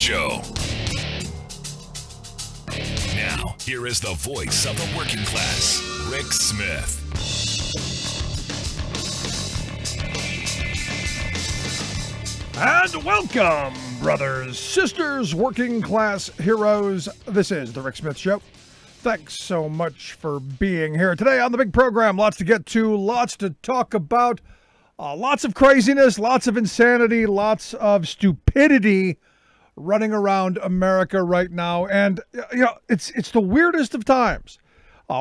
Show. Now, here is the voice of the working class, Rick Smith. And welcome, brothers, sisters, working class heroes. This is the Rick Smith Show. Thanks so much for being here today on the big program. Lots to get to, lots to talk about, lots of craziness, lots of insanity, lots of stupidity running around America right now. And, you know, it's the weirdest of times.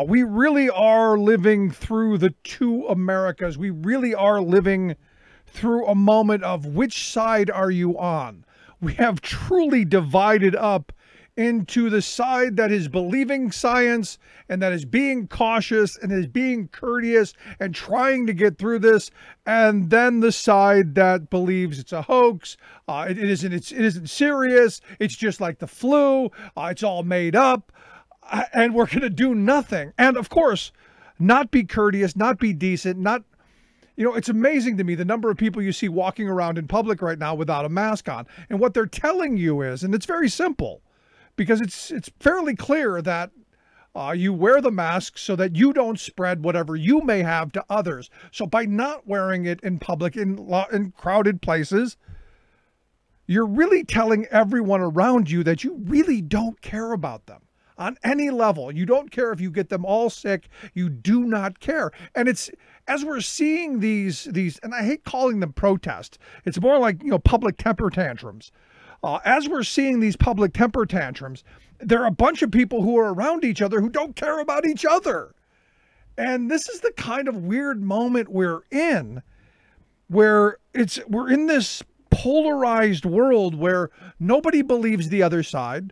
We really are living through the two Americas. We really are living through a moment of which side are you on? We have truly divided up into the side that is believing science and that is being cautious and is being courteous and trying to get through this, and then the side that believes it's a hoax, it isn't serious, it's just like the flu, it's all made up, and we're going to do nothing. And of course, not be courteous, not be decent, not, you know, it's amazing to me the number of people you see walking around in public right now without a mask on. And what they're telling you is, and it's very simple, because it's fairly clear that you wear the mask so that you don't spread whatever you may have to others. So by not wearing it in public, in crowded places, you're really telling everyone around you that you really don't care about them on any level. You don't care if you get them all sick. You do not care. And it's, as we're seeing these, and I hate calling them protests, it's more like, you know, public temper tantrums. As we're seeing these public temper tantrums, there are a bunch of people who are around each other who don't care about each other. And this is the kind of weird moment we're in, where we're in this polarized world where nobody believes the other side,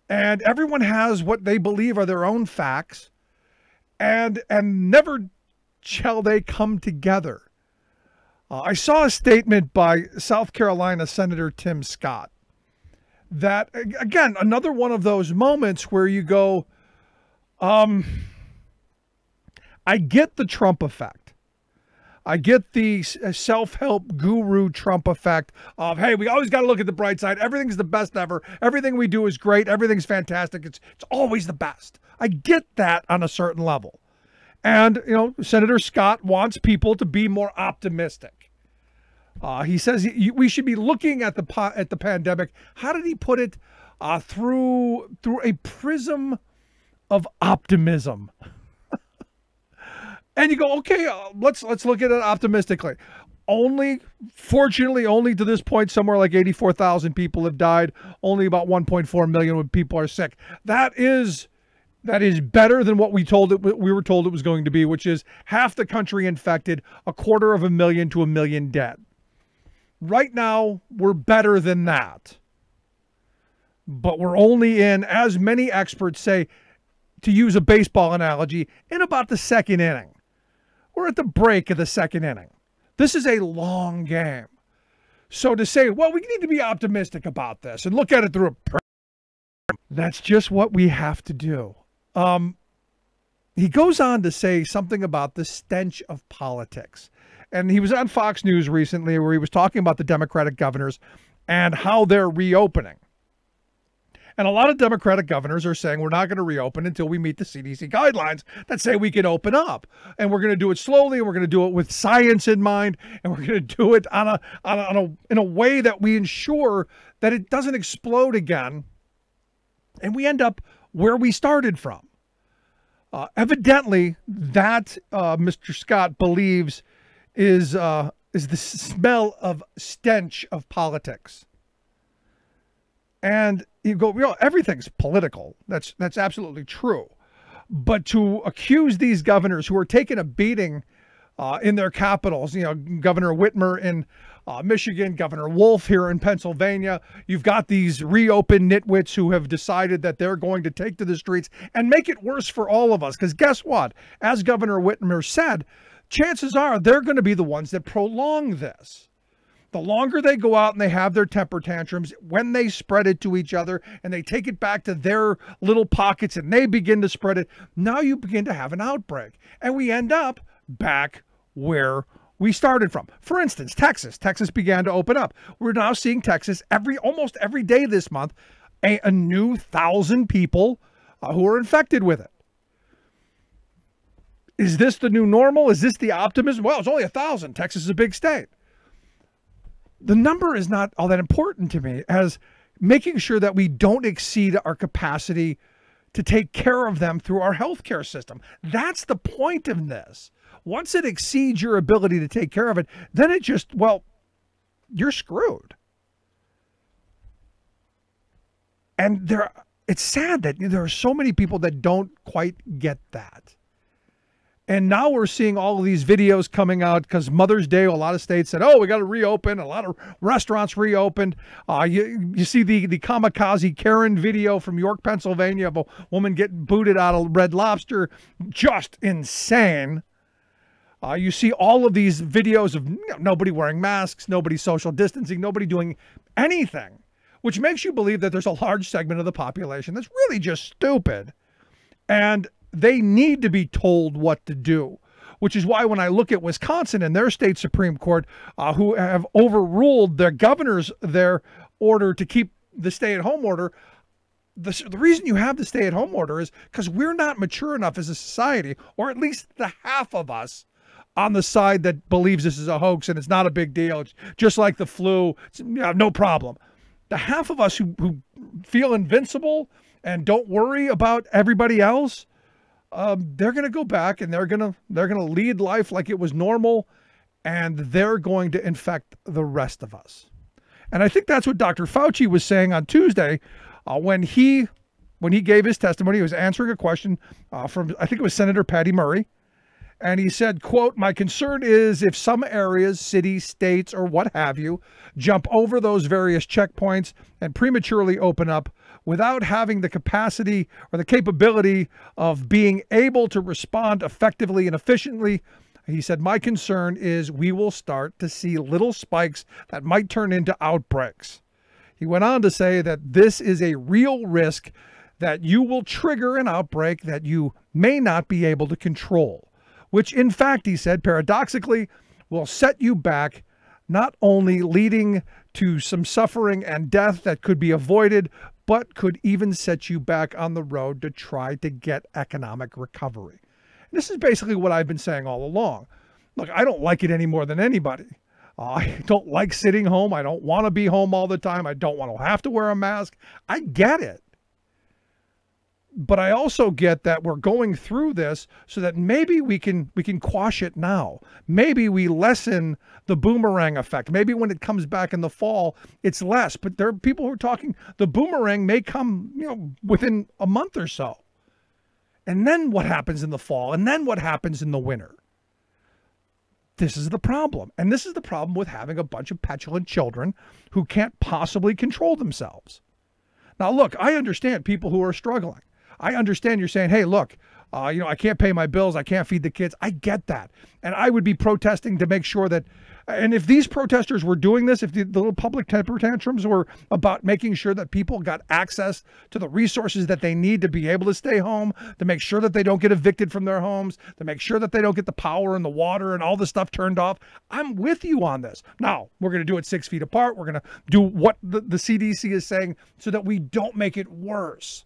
and everyone has what they believe are their own facts, and never shall they come together. I saw a statement by South Carolina Senator Tim Scott that, again, another one of those moments where you go, I get the Trump effect. I get the self-help guru Trump effect of, hey, we always got to look at the bright side. Everything's the best ever. Everything we do is great. Everything's fantastic. It's always the best. I get that on a certain level. And, you know, Senator Scott wants people to be more optimistic. He says we should be looking at the pandemic. How did he put it? Through a prism of optimism. And you go, okay, let's look at it optimistically. Fortunately, only to this point, somewhere like 84,000 people have died. Only about 1.4 million people are sick. That is better than what we were told it was going to be, which is half the country infected, 250,000 to 1 million dead. Right now, we're better than that. But we're only in, as many experts say, to use a baseball analogy, in about the second inning. We're at the break of the second inning. This is a long game. So to say, well, we need to be optimistic about this and look at it through that's just what we have to do. He goes on to say something about the stench of politics. And he was on Fox News recently where he was talking about the Democratic governors and how they're reopening. And a lot of Democratic governors are saying we're not going to reopen until we meet the CDC guidelines that say we can open up. And we're going to do it slowly, and we're going to do it with science in mind, and we're going to do it in a way that we ensure that it doesn't explode again, and we end up where we started from. Evidently, that Mr. Scott believes is the smell of stench of politics. And you go, you know, everything's political. That's absolutely true. But to accuse these governors who are taking a beating in their capitals, you know, Governor Whitmer in Michigan, Governor Wolf here in Pennsylvania, you've got these reopened nitwits who have decided that they're going to take to the streets and make it worse for all of us. Because guess what? As Governor Whitmer said, chances are they're going to be the ones that prolong this. The longer they go out and they have their temper tantrums, when they spread it to each other and they take it back to their little pockets and they begin to spread it, now you begin to have an outbreak. And we end up back where we started from. For instance, Texas. Texas began to open up. We're now seeing Texas almost every day this month, a new 1,000 people who are infected with it. Is this the new normal? Is this the optimism? Well, it's only 1,000. Texas is a big state. The number is not all that important to me as making sure that we don't exceed our capacity to take care of them through our healthcare system. That's the point of this. Once it exceeds your ability to take care of it, then it just, well, you're screwed. And it's sad that there are so many people that don't quite get that. And now we're seeing all of these videos coming out because Mother's Day, a lot of states said, oh, we got to reopen. A lot of restaurants reopened. You see the kamikaze Karen video from York, Pennsylvania of a woman getting booted out of Red Lobster. Just insane. You see all of these videos of nobody wearing masks, nobody social distancing, nobody doing anything, which makes you believe that there's a large segment of the population that's really just stupid. And they need to be told what to do, which is why when I look at Wisconsin and their state Supreme Court, who have overruled their governors, their order to keep the stay-at-home order, the reason you have the stay-at-home order is because we're not mature enough as a society, or at least the half of us on the side that believes this is a hoax and it's not a big deal. It's just like the flu. It's, no problem. The half of us who feel invincible and don't worry about everybody else, they're going to go back and they're going to lead life like it was normal, and they're going to infect the rest of us. And I think that's what Dr. Fauci was saying on Tuesday when he gave his testimony. He was answering a question from, I think it was Senator Patty Murray. And he said, quote, my concern is if some areas, cities, states, or what have you, jump over those various checkpoints and prematurely open up without having the capacity or the capability of being able to respond effectively and efficiently. He said, my concern is we will start to see little spikes that might turn into outbreaks. He went on to say that this is a real risk that you will trigger an outbreak that you may not be able to control, which in fact, he said, paradoxically, will set you back, not only leading to some suffering and death that could be avoided, but could even set you back on the road to try to get economic recovery. And this is basically what I've been saying all along. Look, I don't like it any more than anybody. I don't like sitting home. I don't want to be home all the time. I don't want to have to wear a mask. I get it. But I also get that we're going through this so that maybe we can quash it now. Maybe we lessen the boomerang effect. Maybe when it comes back in the fall, it's less. But there are people who are talking the boomerang may come, within a month or so. And then what happens in the fall? And then what happens in the winter? This is the problem. And this is the problem with having a bunch of petulant children who can't possibly control themselves. Now, look, I understand people who are struggling. I understand you're saying, hey, look, I can't pay my bills. I can't feed the kids. I get that. And I would be protesting to make sure that, and if these protesters were doing this, if the little public temper tantrums were about making sure that people got access to the resources that they need to be able to stay home, to make sure that they don't get evicted from their homes, to make sure that they don't get the power and the water and all the stuff turned off, I'm with you on this. Now, we're going to do it 6 feet apart. We're going to do what the CDC is saying so that we don't make it worse.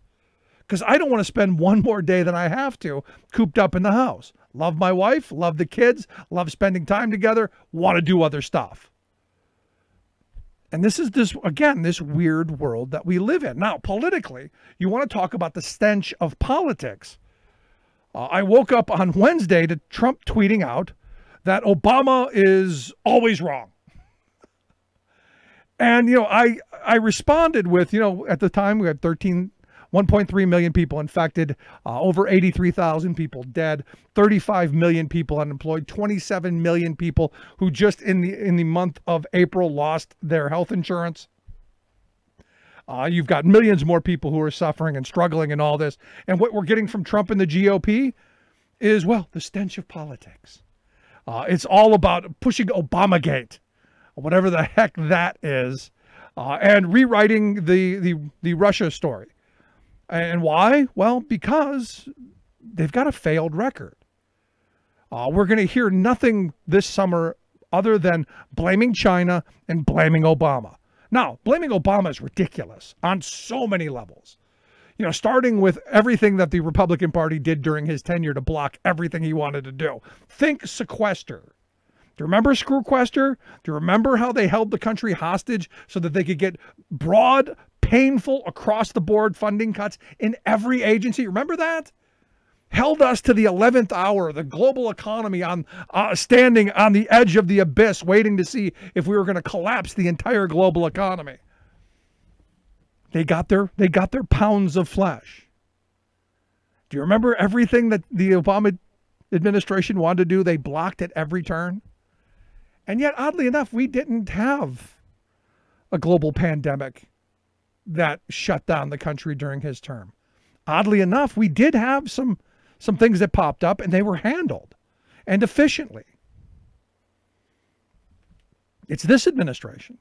Because I don't want to spend one more day than I have to cooped up in the house. Love my wife, love the kids, love spending time together, want to do other stuff. And this is this weird world that we live in. Now, politically, you want to talk about the stench of politics. I woke up on Wednesday to Trump tweeting out that Obama is always wrong. And, I responded with, at the time we had 1.3 million people infected, over 83,000 people dead, 35 million people unemployed, 27 million people who just in the month of April lost their health insurance. You've got millions more people who are suffering and struggling in all this. And what we're getting from Trump and the GOP is, well, the stench of politics. It's all about pushing Obamagate, whatever the heck that is, and rewriting the Russia story. And why? Well, because they've got a failed record. We're going to hear nothing this summer other than blaming China and blaming Obama. Now, blaming Obama is ridiculous on so many levels. You know, starting with everything that the Republican Party did during his tenure to block everything he wanted to do. Think sequester. Do you remember sequester? Do you remember how they held the country hostage so that they could get broad, painful, across-the-board funding cuts in every agency? Remember that? Held us to the 11th hour, the global economy on standing on the edge of the abyss, waiting to see if we were going to collapse the entire global economy. They got their pounds of flesh. Do you remember everything that the Obama administration wanted to do? They blocked at every turn. And yet, oddly enough, we didn't have a global pandemic that shut down the country during his term. Oddly enough, we did have some things that popped up, and they were handled, and efficiently. It's this administration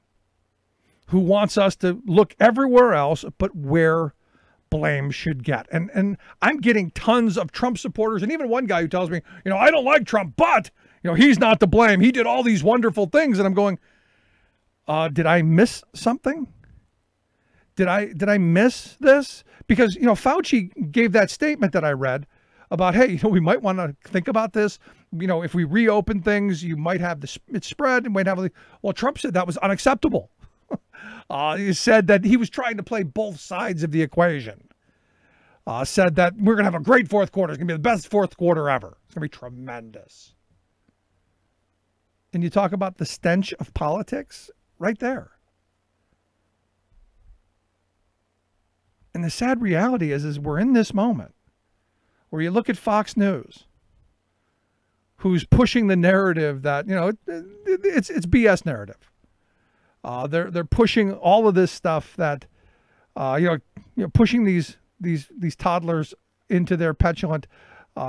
who wants us to look everywhere else but where blame should get. And I'm getting tons of Trump supporters, and even one guy who tells me, I don't like Trump, but, he's not to blame. He did all these wonderful things. And I'm going, did I miss something? Did I miss this? Because, Fauci gave that statement that I read about, hey, we might want to think about this. If we reopen things, you might have it spread and might have. Well, Trump said that was unacceptable. He said that he was trying to play both sides of the equation. Said that we're going to have a great fourth quarter. It's going to be the best fourth quarter ever. It's going to be tremendous. And you talk about the stench of politics right there. And the sad reality is we're in this moment where you look at Fox News, who's pushing the narrative that, it's BS narrative. They're pushing all of this stuff that, pushing these toddlers into their petulant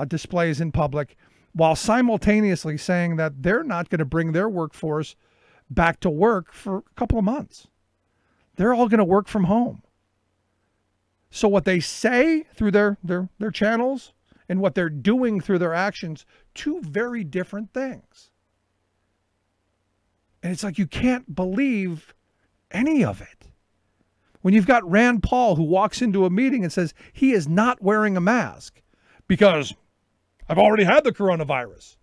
displays in public, while simultaneously saying that they're not going to bring their workforce back to work for a couple of months. They're all going to work from home. So what they say through their channels and what they're doing through their actions, two very different things. And it's like you can't believe any of it. When you've got Rand Paul who walks into a meeting and says he is not wearing a mask because I've already had the coronavirus.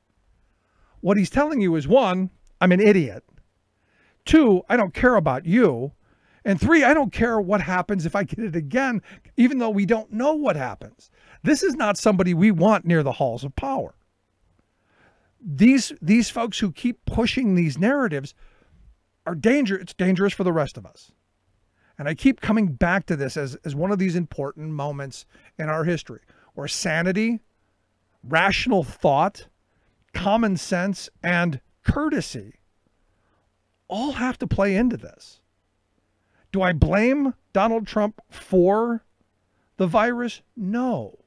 What he's telling you is, one, I'm an idiot. Two, I don't care about you. And three, I don't care what happens if I get it again, even though we don't know what happens. This is not somebody we want near the halls of power. These folks who keep pushing these narratives are dangerous. It's dangerous for the rest of us. And I keep coming back to this as one of these important moments in our history where sanity, rational thought, common sense, and courtesy all have to play into this. Do I blame Donald Trump for the virus? No.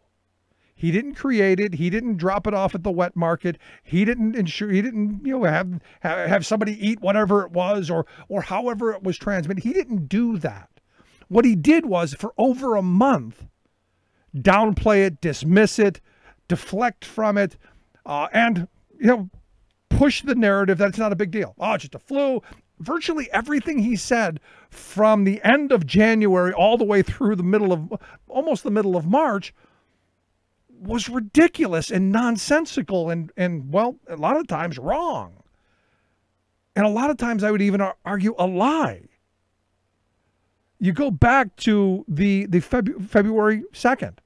He didn't create it. He didn't drop it off at the wet market. He didn't ensure. He didn't, have somebody eat whatever it was or however it was transmitted. He didn't do that. What he did was, for over a month, downplay it, dismiss it, deflect from it, and push the narrative that it's not a big deal. Oh, it's just a flu. Virtually everything he said from the end of January all the way through almost the middle of March was ridiculous and nonsensical and well, a lot of times wrong. And a lot of times I would even argue a lie. You go back to the February 2nd.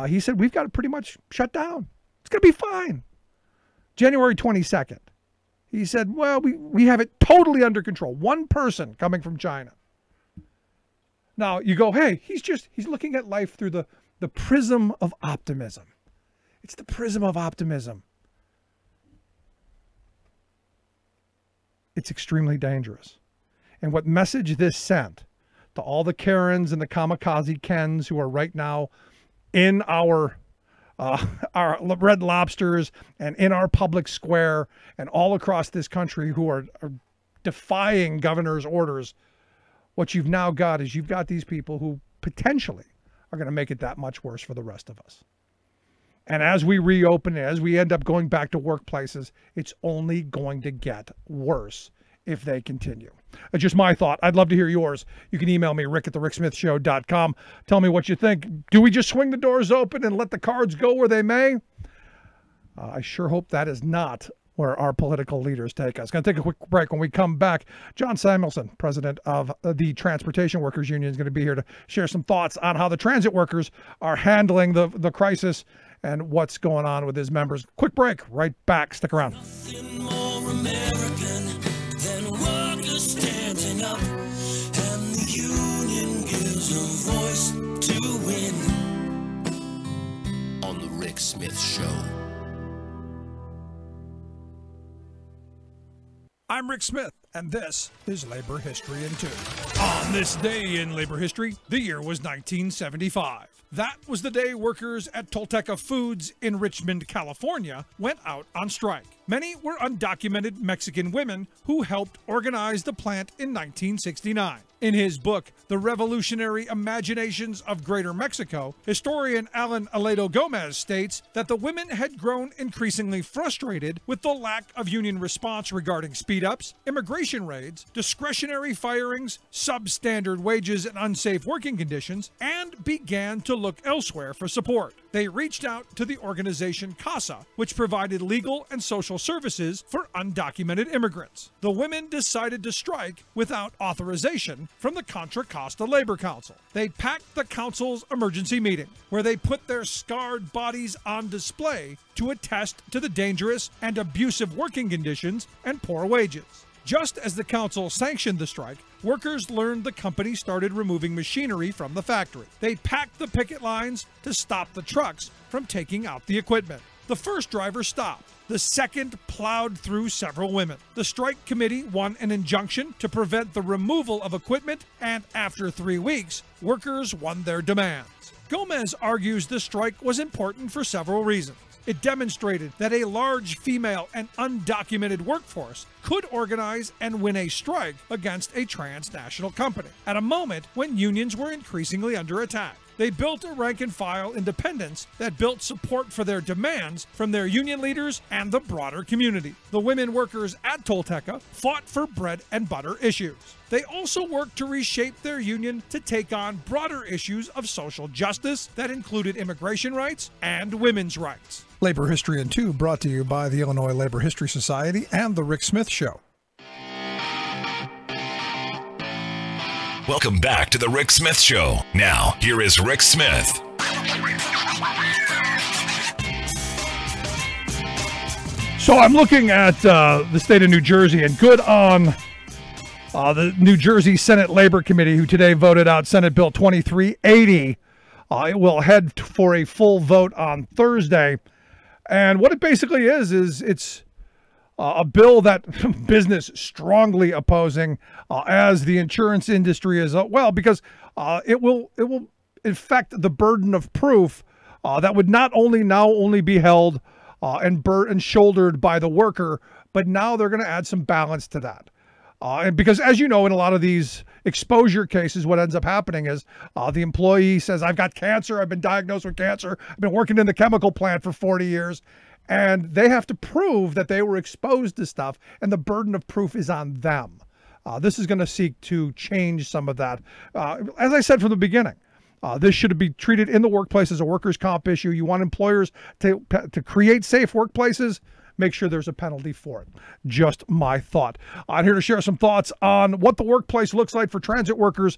He said, we've got it pretty much shut down. It's going to be fine. January 22nd. He said, well, we have it totally under control. One person coming from China. Now you go, hey, he's looking at life through the prism of optimism. It's the prism of optimism. It's extremely dangerous. And what message this sent to all the Karens and the kamikaze Kens who are right now in our Red Lobsters and in our public square and all across this country who are defying governor's orders, what you've now got is you've got these people who potentially are going to make it that much worse for the rest of us. And as we reopen, as we end up going back to workplaces, it's only going to get worse if they continue. It's just my thought. I'd love to hear yours. You can email me, rick@thericksmithshow.com. Tell me what you think. Do we just swing the doors open and let the cards go where they may? I sure hope that is not where our political leaders take us. Going to take a quick break. When we come back, John Samuelson, president of the Transportation Workers Union, is going to be here to share some thoughts on how the transit workers are handling the crisis and what's going on with his members. Quick break, right back. Stick around. Nothing more American than workers standing up, and the union gives a voice to win. On the Rick Smith Show. I'm Rick Smith, and this is Labor History in 2. On this day in labor history, the year was 1975. That was the day workers at Tolteca Foods in Richmond, California, went out on strike. Many were undocumented Mexican women who helped organize the plant in 1969. In his book, The Revolutionary Imaginations of Greater Mexico, historian Alan Aledo Gomez states that the women had grown increasingly frustrated with the lack of union response regarding speed-ups, immigration raids, discretionary firings, substandard wages and unsafe working conditions, and began to look elsewhere for support. They reached out to the organization CASA, which provided legal and social services for undocumented immigrants. The women decided to strike without authorization from the Contra Costa Labor Council. They packed the council's emergency meeting, where they put their scarred bodies on display to attest to the dangerous and abusive working conditions and poor wages. Just as the council sanctioned the strike, workers learned the company started removing machinery from the factory. They packed the picket lines to stop the trucks from taking out the equipment. The first driver stopped. The second plowed through several women. The strike committee won an injunction to prevent the removal of equipment, and after 3 weeks, workers won their demands. Gomez argues the strike was important for several reasons. It demonstrated that a large female and undocumented workforce could organize and win a strike against a transnational company at a moment when unions were increasingly under attack. They built a rank-and-file independence that built support for their demands from their union leaders and the broader community. The women workers at Tolteca fought for bread and butter issues. They also worked to reshape their union to take on broader issues of social justice that included immigration rights and women's rights. Labor History in 2 brought to you by the Illinois Labor History Society and The Rick Smith Show. Welcome back to the Rick Smith Show. Now, here is Rick Smith. So I'm looking at the state of New Jersey, and good on the New Jersey Senate Labor Committee, who today voted out Senate Bill 2380. It will head for a full vote on Thursday. And what it basically is it's a bill that business strongly opposing, as the insurance industry is well, because it will affect the burden of proof that would not only be held and shouldered by the worker, but now they're going to add some balance to that. And because, as you know, in a lot of these exposure cases, what ends up happening is the employee says, I've got cancer, I've been diagnosed with cancer, I've been working in the chemical plant for 40 years. And they have to prove that they were exposed to stuff, and the burden of proof is on them. This is going to seek to change some of that. As I said from the beginning, this should be treated in the workplace as a workers' comp issue. You want employers to create safe workplaces, make sure there's a penalty for it. Just my thought. I'm here to share some thoughts on what the workplace looks like for transit workers,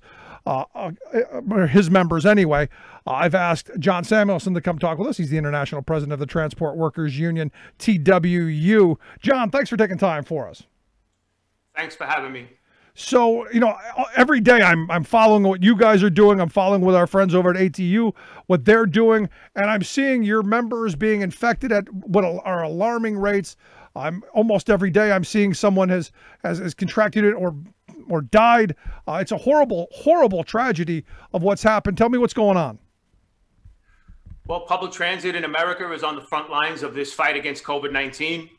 his members anyway. I've asked John Samuelson to come talk with us. He's the International President of the Transport Workers Union, TWU. John, thanks for taking time for us. Thanks for having me. So, you know, every day I'm following what you guys are doing. I'm following with our friends over at ATU, what they're doing, and I'm seeing your members being infected at what are alarming rates. Almost every day I'm seeing someone has contracted it or died. It's a horrible, horrible tragedy of what's happened. Tell me what's going on. Well, public transit in America is on the front lines of this fight against COVID-19.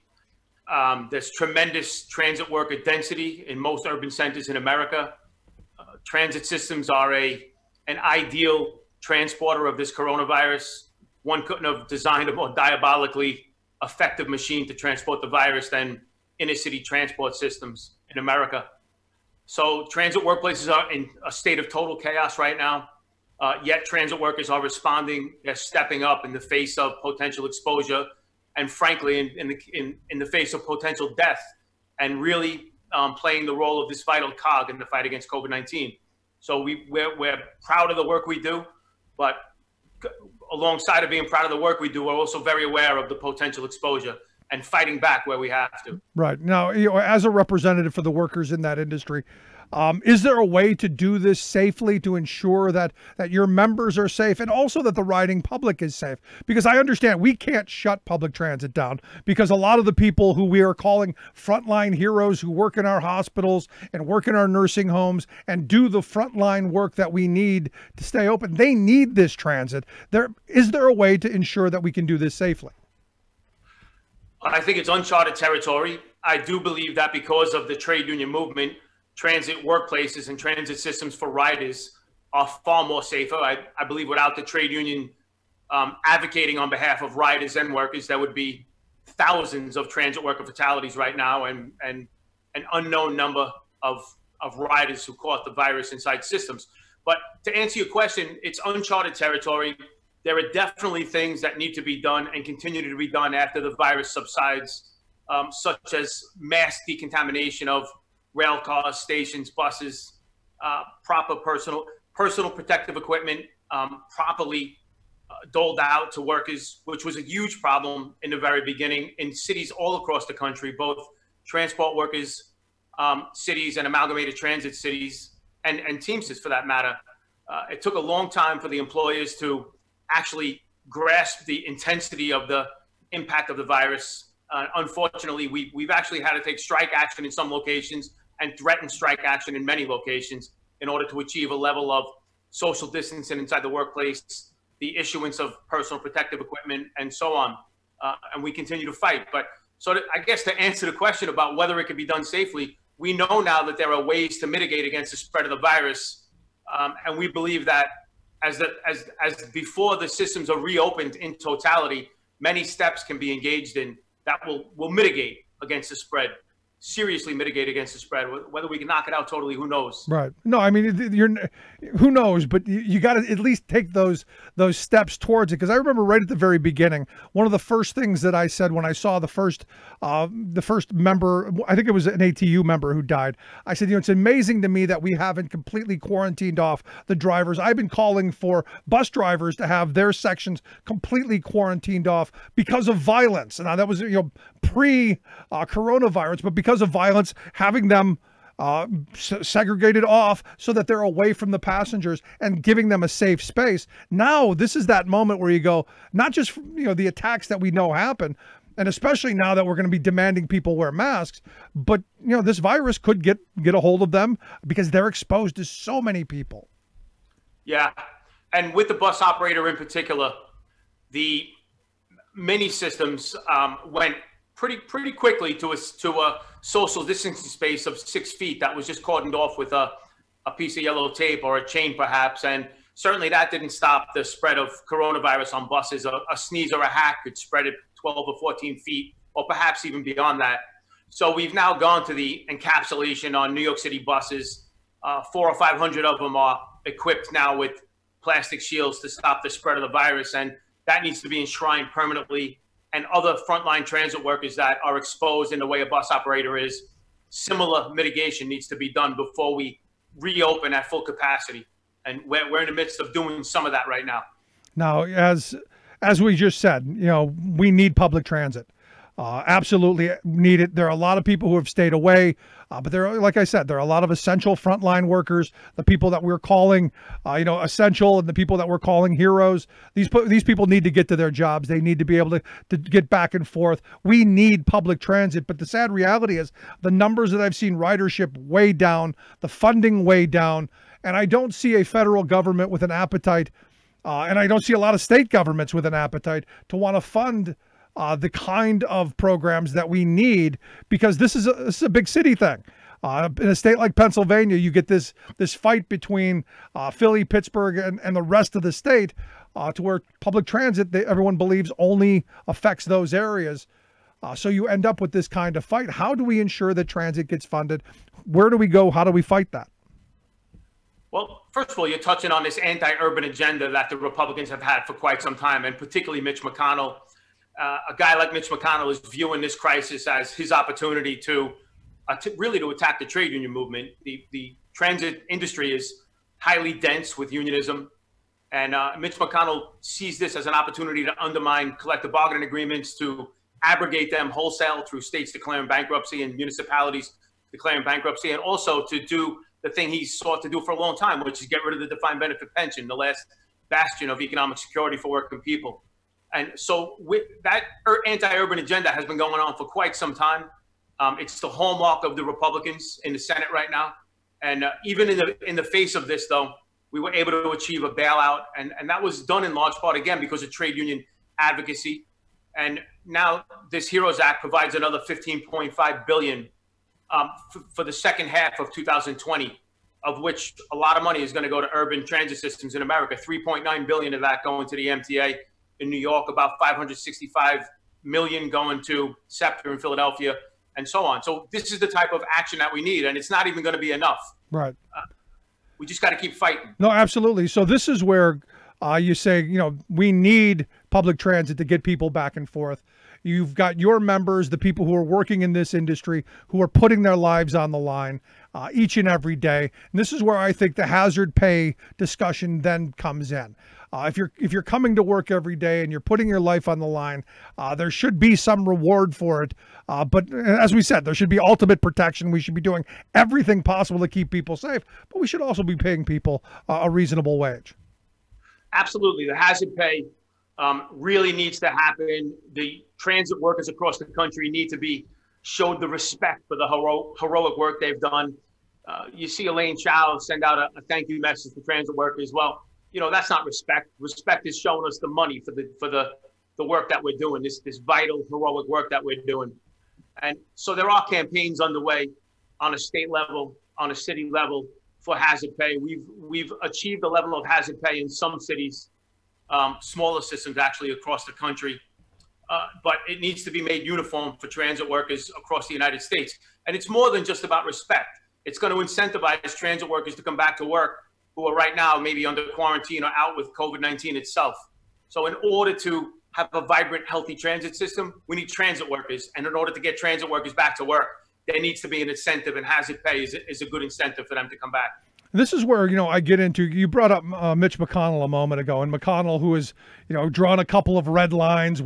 There's tremendous transit worker density in most urban centers in America. Transit systems are an ideal transporter of this coronavirus. one couldn't have designed a more diabolically effective machine to transport the virus than inner city transport systems in America. So transit workplaces are in a state of total chaos right now. Yet transit workers are responding, they're stepping up in the face of potential exposure, and frankly, in the face of potential death, and really playing the role of this vital cog in the fight against COVID-19. So we're proud of the work we do, but alongside of being proud of the work we do, we're also very aware of the potential exposure and fighting back where we have to. Right. Now, as a representative for the workers in that industry, is there a way to do this safely to ensure that your members are safe and also that the riding public is safe? Because I understand we can't shut public transit down because a lot of the people who we are calling frontline heroes who work in our hospitals and work in our nursing homes and do the frontline work that we need to stay open, they need this transit. Is there a way to ensure that we can do this safely? I think it's uncharted territory. I do believe that because of the trade union movement, transit workplaces and transit systems for riders are far more safer. I believe without the trade union advocating on behalf of riders and workers, there would be thousands of transit worker fatalities right now and an unknown number of riders who caught the virus inside systems. But to answer your question, it's uncharted territory. There are definitely things that need to be done and continue to be done after the virus subsides, such as mass decontamination of rail cars, stations, buses, proper personal protective equipment properly doled out to workers, which was a huge problem in the very beginning in cities all across the country, both transport workers, cities and amalgamated transit cities, and Teamsters for that matter. It took a long time for the employers to actually grasp the intensity of the impact of the virus. Unfortunately, we've actually had to take strike action in some locations and threaten strike action in many locations in order to achieve a level of social distancing inside the workplace, the issuance of personal protective equipment, and so on. And we continue to fight. But I guess to answer the question about whether it could be done safely, we know now that there are ways to mitigate against the spread of the virus. And we believe that as before the systems are reopened in totality, many steps can be engaged in that will mitigate against the spread. Seriously mitigate against the spread. Whether we can knock it out totally, who knows? Right. No, I mean, who knows? But you got to at least take those steps towards it. Because I remember right at the very beginning, one of the first things that I said when I saw the first member, I think it was an ATU member who died. I said, it's amazing to me that we haven't completely quarantined off the drivers. I've been calling for bus drivers to have their sections completely quarantined off because of violence. Now that was pre-coronavirus, but because of violence, having them segregated off so that they're away from the passengers and giving them a safe space. Now, this is that moment where you go, not just the attacks that we know happen, and especially now that we're going to be demanding people wear masks, but this virus could get a hold of them because they're exposed to so many people. Yeah, and with the bus operator in particular, the many systems went pretty quickly to a social distancing space of 6 feet that was just cordoned off with a piece of yellow tape or a chain perhaps. And certainly that didn't stop the spread of coronavirus on buses. A sneeze or a hack could spread it 12 or 14 feet or perhaps even beyond that. So we've now gone to the encapsulation on New York City buses. 400 or 500 of them are equipped now with plastic shields to stop the spread of the virus. And that needs to be enshrined permanently. And other frontline transit workers that are exposed in the way a bus operator is, similar mitigation needs to be done before we reopen at full capacity. And we're in the midst of doing some of that right now. Now, as we just said, we need public transit. Absolutely need it. There are a lot of people who have stayed away, but like I said, there are a lot of essential frontline workers, the people that we're calling, essential, and the people that we're calling heroes. These people need to get to their jobs. They need to be able to get back and forth. We need public transit, but the sad reality is the numbers that I've seen ridership way down, the funding way down, and I don't see a federal government with an appetite, and I don't see a lot of state governments with an appetite to want to fund the kind of programs that we need, because this is a big city thing. In a state like Pennsylvania, you get this fight between Philly, Pittsburgh, and the rest of the state, to where public transit, everyone believes, only affects those areas. So you end up with this kind of fight. How do we ensure that transit gets funded? Where do we go? How do we fight that? Well, first of all, you're touching on this anti-urban agenda that the Republicans have had for quite some time, and particularly Mitch McConnell. A guy like Mitch McConnell is viewing this crisis as his opportunity to really attack the trade union movement. The transit industry is highly dense with unionism, and Mitch McConnell sees this as an opportunity to undermine collective bargaining agreements, to abrogate them wholesale through states declaring bankruptcy and municipalities declaring bankruptcy, and also to do the thing he sought to do for a long time, which is get rid of the defined benefit pension, the last bastion of economic security for working people. And so with that anti-urban agenda has been going on for quite some time. It's the hallmark of the Republicans in the Senate right now. And even in the face of this, though, we were able to achieve a bailout. And that was done in large part, again, because of trade union advocacy. And now this HEROES Act provides another $15.5 billion for the second half of 2020, of which a lot of money is going to go to urban transit systems in America. $3.9 billion of that going to the MTA in New York, about $565 million going to SEPTA in Philadelphia, and so on. So this is the type of action that we need, and it's not even going to be enough. Right. We just got to keep fighting. No, absolutely. So this is where you say, we need public transit to get people back and forth. You've got your members, the people who are working in this industry, who are putting their lives on the line each and every day. And this is where I think the hazard pay discussion then comes in. If you're coming to work every day and you're putting your life on the line, there should be some reward for it. But as we said, there should be ultimate protection. We should be doing everything possible to keep people safe, but we should also be paying people a reasonable wage. Absolutely. The hazard pay really needs to happen. The transit workers across the country need to be showed the respect for the heroic work they've done. You see Elaine Chao send out a thank you message to transit workers. Well, that's not respect. Respect is showing us the money for the work that we're doing, this vital, heroic work that we're doing. And so there are campaigns underway on a state level, on a city level for hazard pay. We've achieved a level of hazard pay in some cities, smaller systems actually across the country. But it needs to be made uniform for transit workers across the United States. And it's more than just about respect. It's going to incentivize transit workers to come back to work who are right now maybe under quarantine or out with COVID-19 itself. So in order to have a vibrant, healthy transit system, we need transit workers. And in order to get transit workers back to work, there needs to be an incentive, and hazard pay is a good incentive for them to come back. This is where, I get into, you brought up Mitch McConnell a moment ago, and McConnell, who has, drawn a couple of red lines,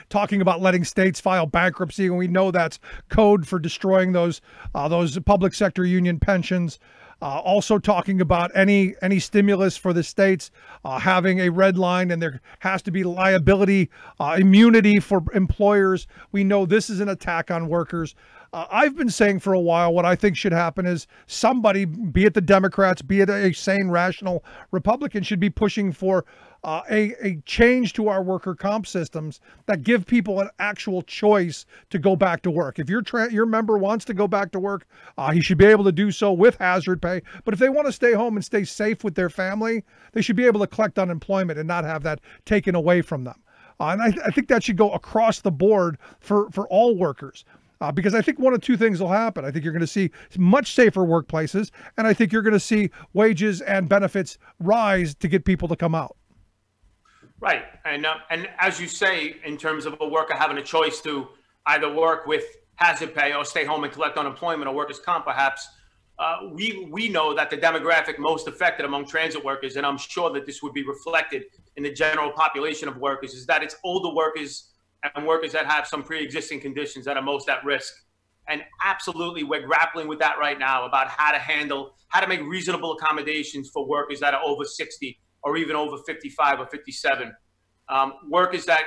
talking about letting states file bankruptcy, and we know that's code for destroying those public sector union pensions. Also talking about any stimulus for the states having a red line, and there has to be liability immunity for employers. We know this is an attack on workers. I've been saying for a while what I think should happen is somebody, be it the Democrats, be it a sane, rational Republican, should be pushing for a change to our worker comp systems that give people an actual choice to go back to work. If your member wants to go back to work, he should be able to do so with hazard pay. But if they want to stay home and stay safe with their family, they should be able to collect unemployment and not have that taken away from them. And I think that should go across the board for all workers. Because I think one of two things will happen. I think you're going to see much safer workplaces, and I think you're going to see wages and benefits rise to get people to come out. Right. And as you say, in terms of a worker having a choice to either work with hazard pay or stay home and collect unemployment or workers' comp, perhaps, we know that the demographic most affected among transit workers, and I'm sure that this would be reflected in the general population of workers, is that it's older workers and workers that have some pre-existing conditions that are most at risk. And absolutely, we're grappling with that right now about how to make reasonable accommodations for workers that are over 60 or even over 55 or 57. Workers that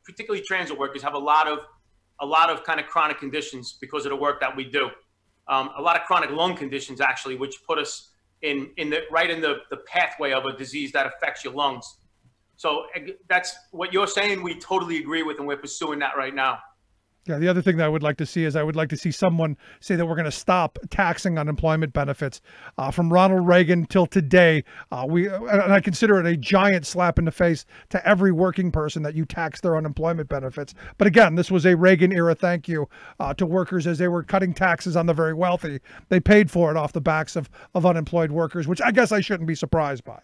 particularly transit workers, have a lot of kind of chronic conditions because of the work that we do. A lot of chronic lung conditions, actually, which put us in the pathway of a disease that affects your lungs. So that's what you're saying. We totally agree with, and we're pursuing that right now. Yeah, the other thing that I would like to see is I would like to see someone say that we're going to stop taxing unemployment benefits. From Ronald Reagan till today, and I consider it a giant slap in the face to every working person that you tax their unemployment benefits. But again, this was a Reagan era thank you to workers as they were cutting taxes on the very wealthy. They paid for it off the backs of unemployed workers, which I guess I shouldn't be surprised by.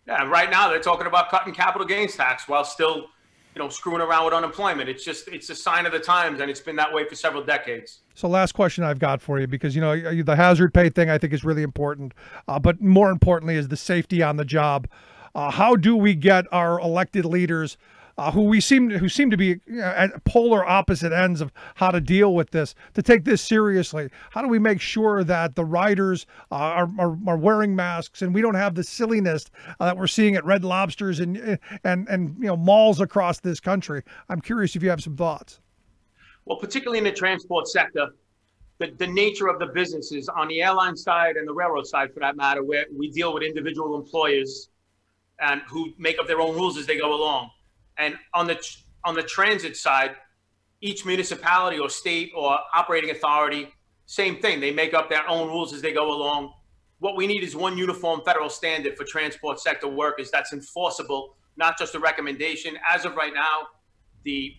Yeah, right now they're talking about cutting capital gains tax while still screwing around with unemployment. It's a sign of the times, and it's been that way for several decades. So last question I've got for you, because, the hazard pay thing I think is really important, but more importantly is the safety on the job. How do we get our elected leaders who seem to be at polar opposite ends of how to deal with this, to take this seriously? How do we make sure that the riders are wearing masks and we don't have the silliness that we're seeing at Red Lobsters and malls across this country? I'm curious if you have some thoughts. Well, particularly in the transport sector, the nature of the businesses on the airline side and the railroad side, for that matter, where we deal with individual employers and who make up their own rules as they go along. And on the transit side, each municipality or state or operating authority, same thing. They make up their own rules as they go along. What we need is one uniform federal standard for transport sector workers that's enforceable, not just a recommendation. As of right now, the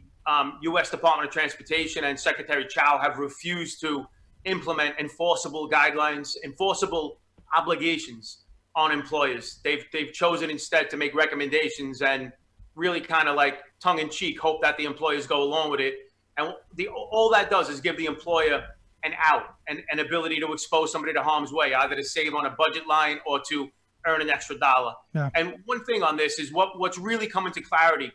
U.S. Department of Transportation and Secretary Chow have refused to implement enforceable guidelines, enforceable obligations on employers. They've chosen instead to make recommendations and really kind of like tongue-in-cheek hope that the employers go along with it. And all that does is give the employer an out, and an ability to expose somebody to harm's way, either to save on a budget line or to earn an extra dollar. Yeah. And one thing on this is what's really coming to clarity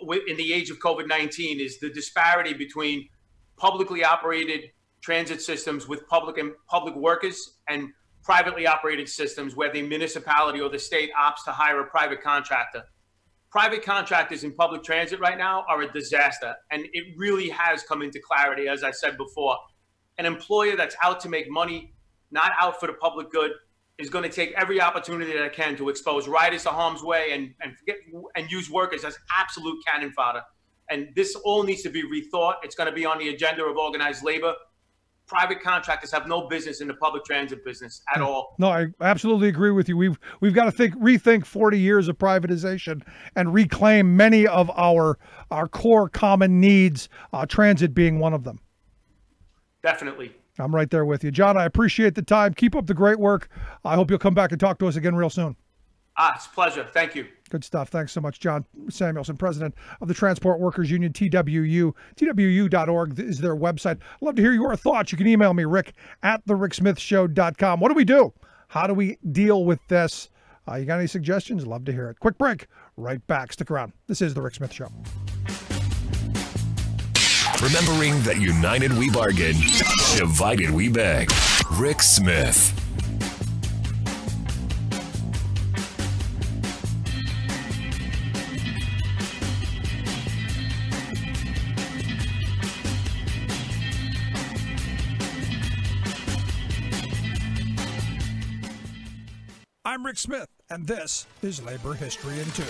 in the age of COVID-19 is the disparity between publicly operated transit systems with public workers and privately operated systems where the municipality or the state opts to hire a private contractor. Private contractors in public transit right now are a disaster, and it really has come into clarity, as I said before. An employer that's out to make money, not out for the public good, is going to take every opportunity that it can to expose riders to harm's way and use workers as absolute cannon fodder. And this all needs to be rethought. It's going to be on the agenda of organized labor. Private contractors have no business in the public transit business at all. No, I absolutely agree with you. We've got to rethink 40 years of privatization and reclaim many of our core common needs, transit being one of them. Definitely. I'm right there with you. John, I appreciate the time. Keep up the great work. I hope you'll come back and talk to us again real soon. It's a pleasure. Thank you. Good stuff. Thanks so much, John Samuelson, president of the Transport Workers Union, TWU. TWU.org is their website. I'd love to hear your thoughts. You can email me, rick@thericksmithshow.com. What do we do? How do we deal with this? You got any suggestions? Love to hear it. Quick break. Right back. Stick around. This is The Rick Smith Show. Remembering that united we bargain, divided we beg. Rick Smith. I'm Rick Smith, and this is Labor History in 2.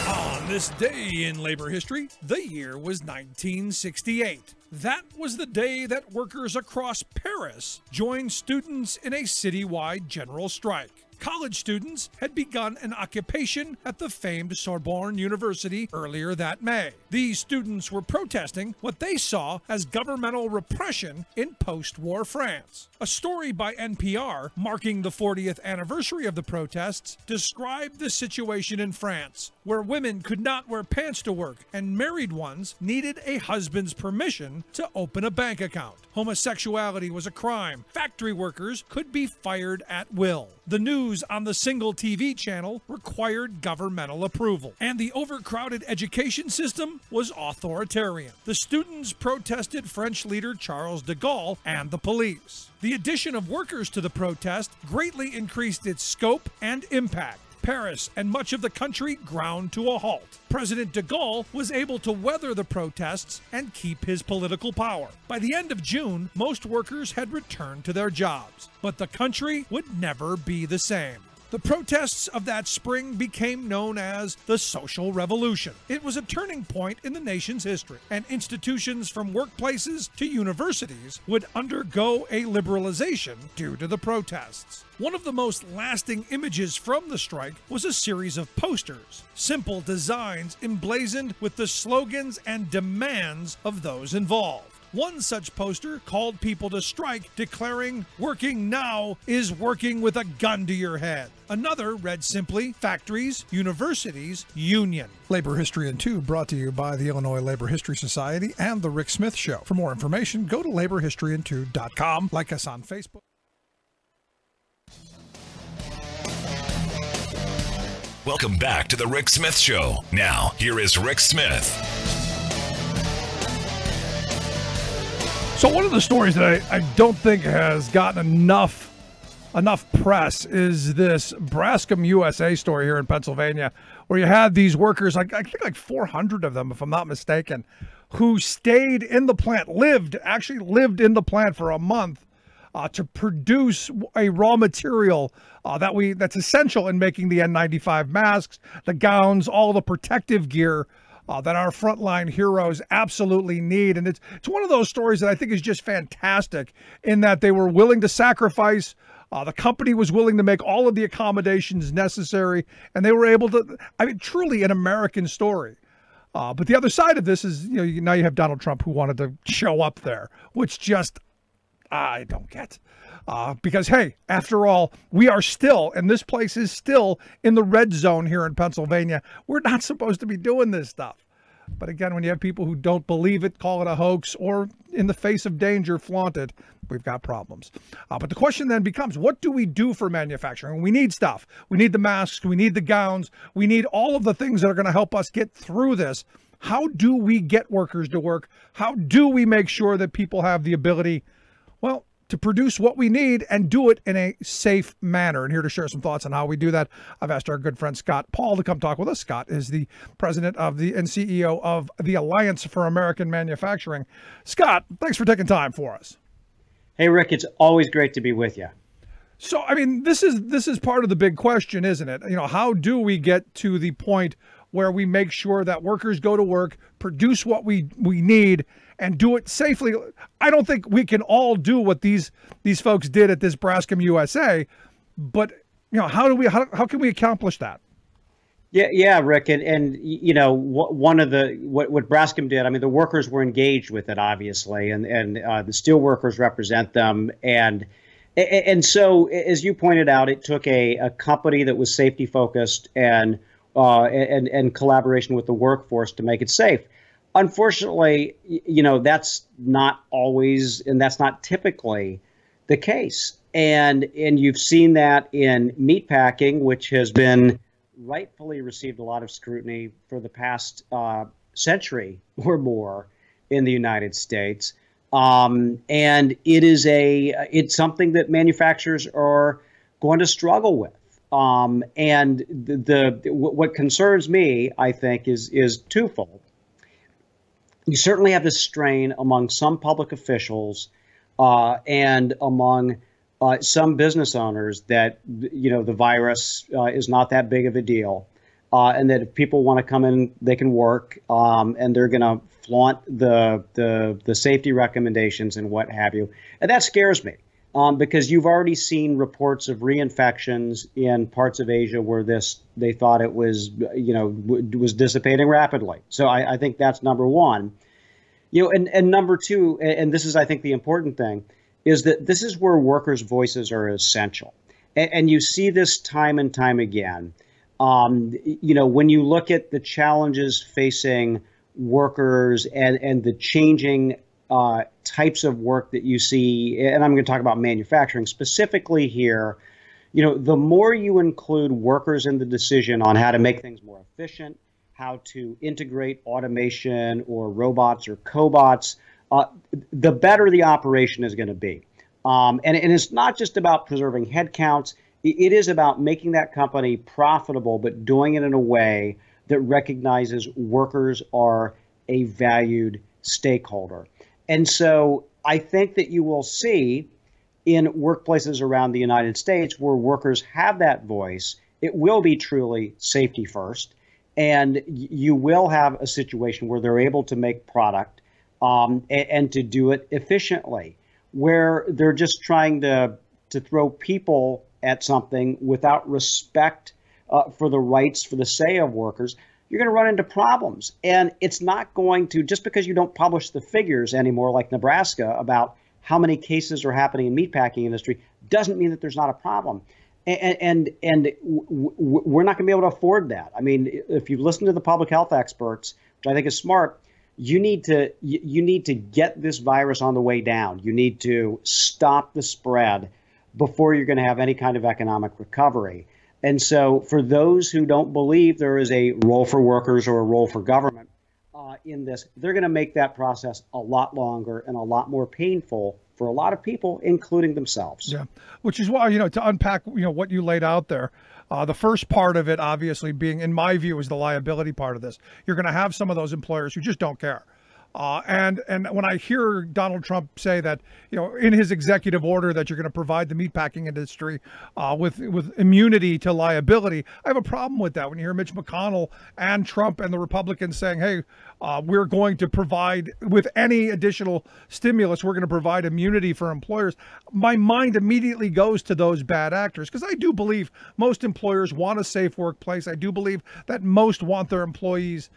On this day in labor history, the year was 1968. That was the day that workers across Paris joined students in a citywide general strike. College students had begun an occupation at the famed Sorbonne University earlier that May. These students were protesting what they saw as governmental repression in post-war France. A story by NPR marking the 40th anniversary of the protests described the situation in France, where women could not wear pants to work and married ones needed a husband's permission to open a bank account. Homosexuality was a crime. Factory workers could be fired at will. The news on the single TV channel required governmental approval, and the overcrowded education system was authoritarian. The students protested French leader Charles de Gaulle and the police. The addition of workers to the protest greatly increased its scope and impact. Paris and much of the country ground to a halt. President de Gaulle was able to weather the protests and keep his political power. By the end of June, most workers had returned to their jobs, but the country would never be the same. The protests of that spring became known as the Social Revolution. It was a turning point in the nation's history, and institutions from workplaces to universities would undergo a liberalization due to the protests. One of the most lasting images from the strike was a series of posters, simple designs emblazoned with the slogans and demands of those involved. One such poster called people to strike, declaring, "Working now is working with a gun to your head." Another read simply, "Factories, Universities, Union." Labor History in 2 brought to you by the Illinois Labor History Society and The Rick Smith Show. For more information, go to laborhistoryin2.com. Like us on Facebook. Welcome back to the Rick Smith Show. Now, here is Rick Smith. So one of the stories that I don't think has gotten enough press is this Braskem USA story here in Pennsylvania, where you had these workers, I think like 400 of them, if I'm not mistaken, who stayed in the plant, actually lived in the plant for a month to produce a raw material that's essential in making the N95 masks, the gowns, all the protective gear that our frontline heroes absolutely need. And it's one of those stories that I think is just fantastic in that they were willing to sacrifice. The company was willing to make all of the accommodations necessary, and they were able to, truly an American story. But the other side of this is, now you have Donald Trump, who wanted to show up there, which just, I don't get. Because, hey, after all, we are still, and this place is still in the red zone here in Pennsylvania. We're not supposed to be doing this stuff. But again, when you have people who don't believe it, call it a hoax, or in the face of danger, flaunt it, we've got problems. But the question then becomes, what do we do for manufacturing? We need stuff. We need the masks. We need the gowns. We need all of the things that are going to help us get through this. How do we get workers to work? How do we make sure that people have the ability, well, to produce what we need and do it in a safe manner? And here to share some thoughts on how we do that, I've asked our good friend Scott Paul to come talk with us. Scott is the president of and CEO of the Alliance for American Manufacturing. Scott, thanks for taking time for us. Hey, Rick, it's always great to be with you. So, this is part of the big question, isn't it? How do we get to the point where we make sure that workers go to work, produce what we need, and do it safely? I don't think we can all do what these folks did at this Braskem USA, but how can we accomplish that? Yeah, Rick, and one of what Braskem did. The workers were engaged with it, obviously, and the steel workers represent them, and so as you pointed out, it took a company that was safety focused and collaboration with the workforce to make it safe. Unfortunately, that's not always, and that's not typically the case. And you've seen that in meatpacking, which has been rightfully received a lot of scrutiny for the past century or more in the United States. And it's something that manufacturers are going to struggle with. And what concerns me, I think, is twofold. You certainly have this strain among some public officials and among some business owners that, the virus is not that big of a deal, and that if people want to come in, they can work, and they're going to flaunt the safety recommendations and what have you. And that scares me. Because you've already seen reports of reinfections in parts of Asia where they thought it was, was dissipating rapidly. So I think that's number one. And number two, and this is, I think, the important thing, is that this is where workers' voices are essential. And you see this time and time again. When you look at the challenges facing workers and the changing types of work that you see, and I'm going to talk about manufacturing specifically here, the more you include workers in the decision on how to make things more efficient, how to integrate automation or robots or cobots, the better the operation is going to be. And it's not just about preserving headcounts. It is about making that company profitable, but doing it in a way that recognizes workers are a valued stakeholder. And so I think that you will see in workplaces around the United States where workers have that voice, it will be truly safety first. And you will have a situation where they're able to make product and to do it efficiently, where they're just trying to throw people at something without respect for the rights, for the say of workers. You're going to run into problems. And it's not going to, just because you don't publish the figures anymore, like Nebraska, about how many cases are happening in meatpacking industry, doesn't mean that there's not a problem. And we're not going to be able to afford that. I mean, if you listen to the public health experts, which I think is smart, you need to get this virus on the way down. You need to stop the spread before you're going to have any kind of economic recovery. And so for those who don't believe there is a role for workers or a role for government in this, they're going to make that process a lot longer and a lot more painful for a lot of people, including themselves. Yeah, which is why, to unpack, what you laid out there, the first part of it, obviously, being, in my view, is the liability part of this. You're going to have some of those employers who just don't care. And when I hear Donald Trump say that, in his executive order that you're going to provide the meatpacking industry with immunity to liability, I have a problem with that. When you hear Mitch McConnell and Trump and the Republicans saying, hey, we're going to provide, with any additional stimulus, we're going to provide immunity for employers, my mind immediately goes to those bad actors, because I do believe most employers want a safe workplace. I do believe that most want their employees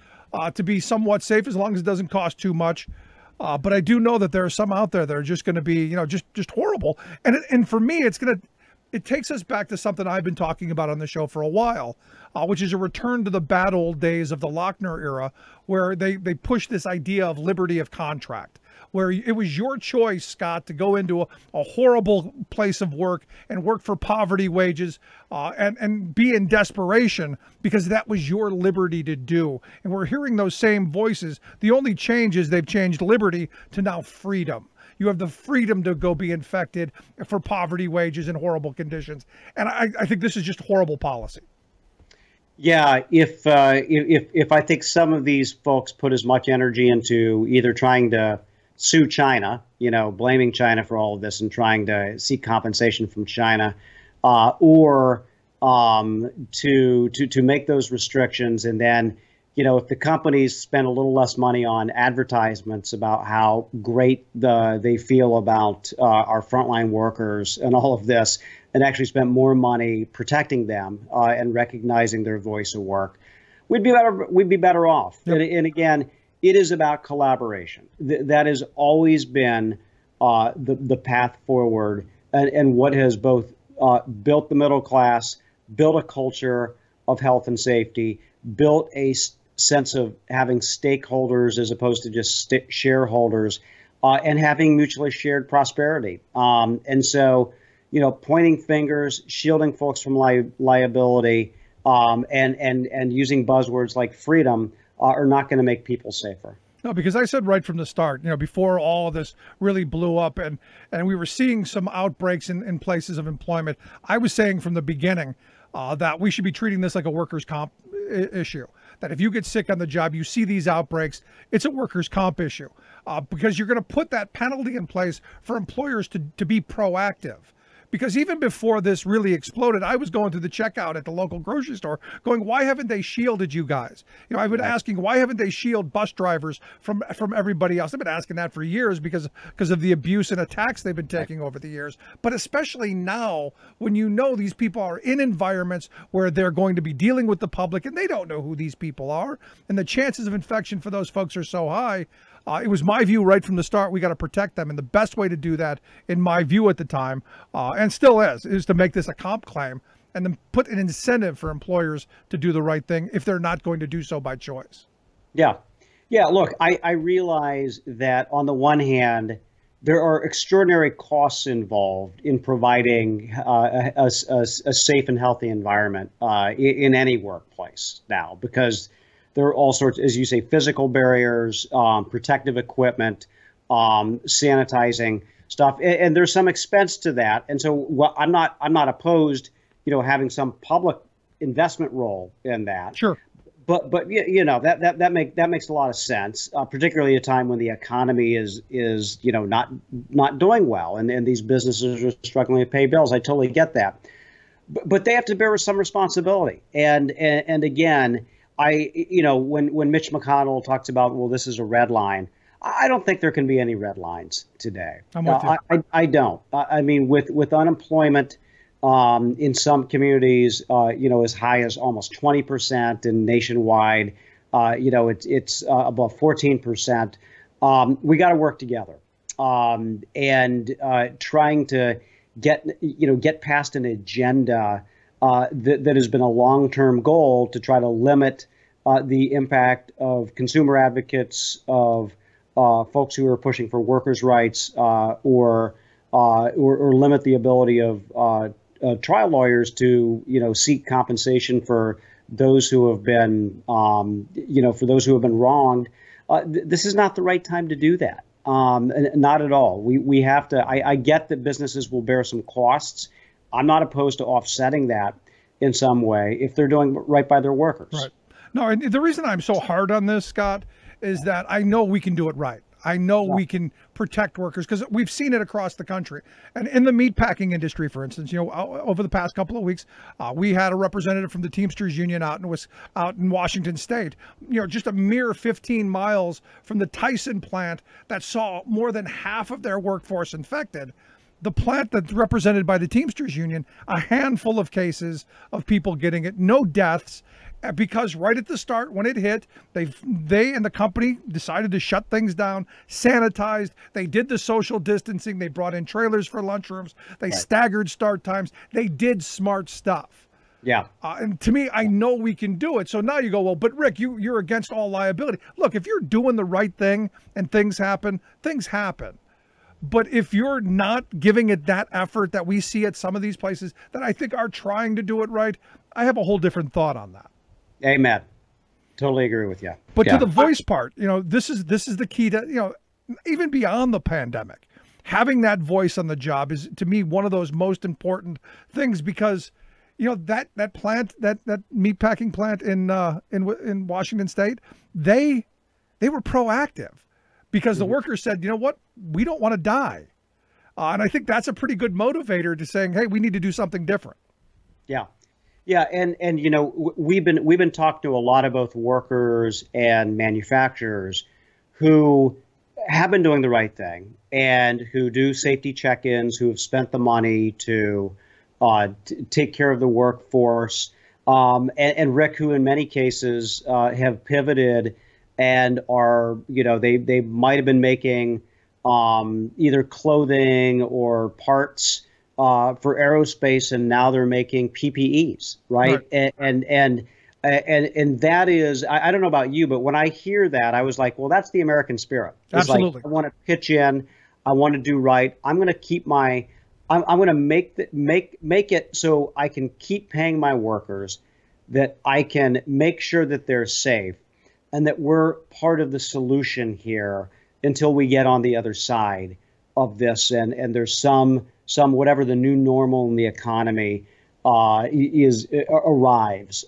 to be somewhat safe, as long as it doesn't cost too much. But I do know that there are some out there that are just going to be, just horrible. And for me, it takes us back to something I've been talking about on the show for a while, which is a return to the bad old days of the Lochner era, where they pushed this idea of liberty of contract, where it was your choice, Scott, to go into a horrible place of work and work for poverty wages and be in desperation, because that was your liberty to do. And we're hearing those same voices. The only change is they've changed liberty to now freedom. You have the freedom to go be infected for poverty wages and horrible conditions. And I think this is just horrible policy. Yeah, if I think some of these folks put as much energy into either trying to sue China, blaming China for all of this and trying to seek compensation from China, or to make those restrictions, and then, if the companies spend a little less money on advertisements about how great they feel about our frontline workers and all of this, and actually spend more money protecting them and recognizing their voice of work, we'd be better off. Yep. And again, it is about collaboration. That has always been the path forward, and what has both built the middle class, built a culture of health and safety, built a sense of having stakeholders as opposed to just shareholders, and having mutually shared prosperity. And so, pointing fingers, shielding folks from liability, and using buzzwords like freedom are not going to make people safer. No, because I said right from the start, before all of this really blew up and we were seeing some outbreaks in places of employment, I was saying from the beginning that we should be treating this like a workers' comp issue. That if you get sick on the job, you see these outbreaks, it's a workers' comp issue, because you're going to put that penalty in place for employers to be proactive. Because even before this really exploded, I was going through the checkout at the local grocery store going, why haven't they shielded you guys? I've been asking, why haven't they shielded bus drivers from everybody else? I've been asking that for years because of the abuse and attacks they've been taking over the years. But especially now, when these people are in environments where they're going to be dealing with the public and they don't know who these people are, and the chances of infection for those folks are so high. It was my view right from the start, we got to protect them. And the best way to do that, in my view at the time, and still is to make this a comp claim and then put an incentive for employers to do the right thing if they're not going to do so by choice. Yeah. Yeah, look, I realize that on the one hand, there are extraordinary costs involved in providing a safe and healthy environment in any workplace now, because there are all sorts, as you say, physical barriers, protective equipment, sanitizing stuff, and there's some expense to that. And so, I'm not opposed, having some public investment role in that. Sure. but that makes a lot of sense, particularly at a time when the economy is not doing well, and these businesses are struggling to pay bills. I totally get that, but they have to bear some responsibility. And again, when Mitch McConnell talks about, well, this is a red line, I don't think there can be any red lines today. I'm with you. I don't. I mean, with unemployment in some communities, as high as almost 20%, and nationwide, it's above 14%. We got to work together, and trying to get past an agenda that has been a long-term goal to try to limit the impact of consumer advocates, of folks who are pushing for workers' rights, or limit the ability of trial lawyers to seek compensation for those who have been wronged. This is not the right time to do that. Not at all. We have to. I get that businesses will bear some costs. I'm not opposed to offsetting that in some way if they're doing right by their workers. Right. No, and the reason I'm so hard on this, Scott, is that I know we can do it right. I know we can protect workers because we've seen it across the country. And in the meatpacking industry, for instance, over the past couple of weeks, we had a representative from the Teamsters Union out in Washington State, just a mere 15 miles from the Tyson plant that saw more than half of their workforce infected. The plant that's represented by the Teamsters Union, a handful of cases of people getting it, no deaths, because right at the start when it hit, they and the company decided to shut things down, sanitized, they did the social distancing, they brought in trailers for lunchrooms, they staggered start times, they did smart stuff. Yeah. And to me, I know we can do it. So now you go, well, but Rick, you're against all liability. Look, if you're doing the right thing and things happen, things happen. But if you're not giving it that effort that we see at some of these places that I think are trying to do it right, I have a whole different thought on that. Amen. Totally agree with you. But to the voice part, this is the key to, even beyond the pandemic, having that voice on the job is, to me, one of those most important things, because that plant, that meatpacking plant in Washington State, they were proactive. Because the workers said, you know what, we don't want to die. And I think that's a pretty good motivator to saying, hey, we need to do something different. Yeah. Yeah. And we've been talking to a lot of both workers and manufacturers who have been doing the right thing and who do safety check-ins, who have spent the money to take care of the workforce. And Rick, who in many cases have pivoted and are, they might have been making either clothing or parts for aerospace, and now they're making PPEs, right? And that is, I don't know about you, but when I hear that, I was like, well, that's the American spirit. It's Absolutely. Like, I want to pitch in, I want to do right. I'm going to keep I'm going to make it so I can keep paying my workers, that I can make sure that they're safe, and that we're part of the solution here until we get on the other side of this, and there's some whatever the new normal in the economy arrives,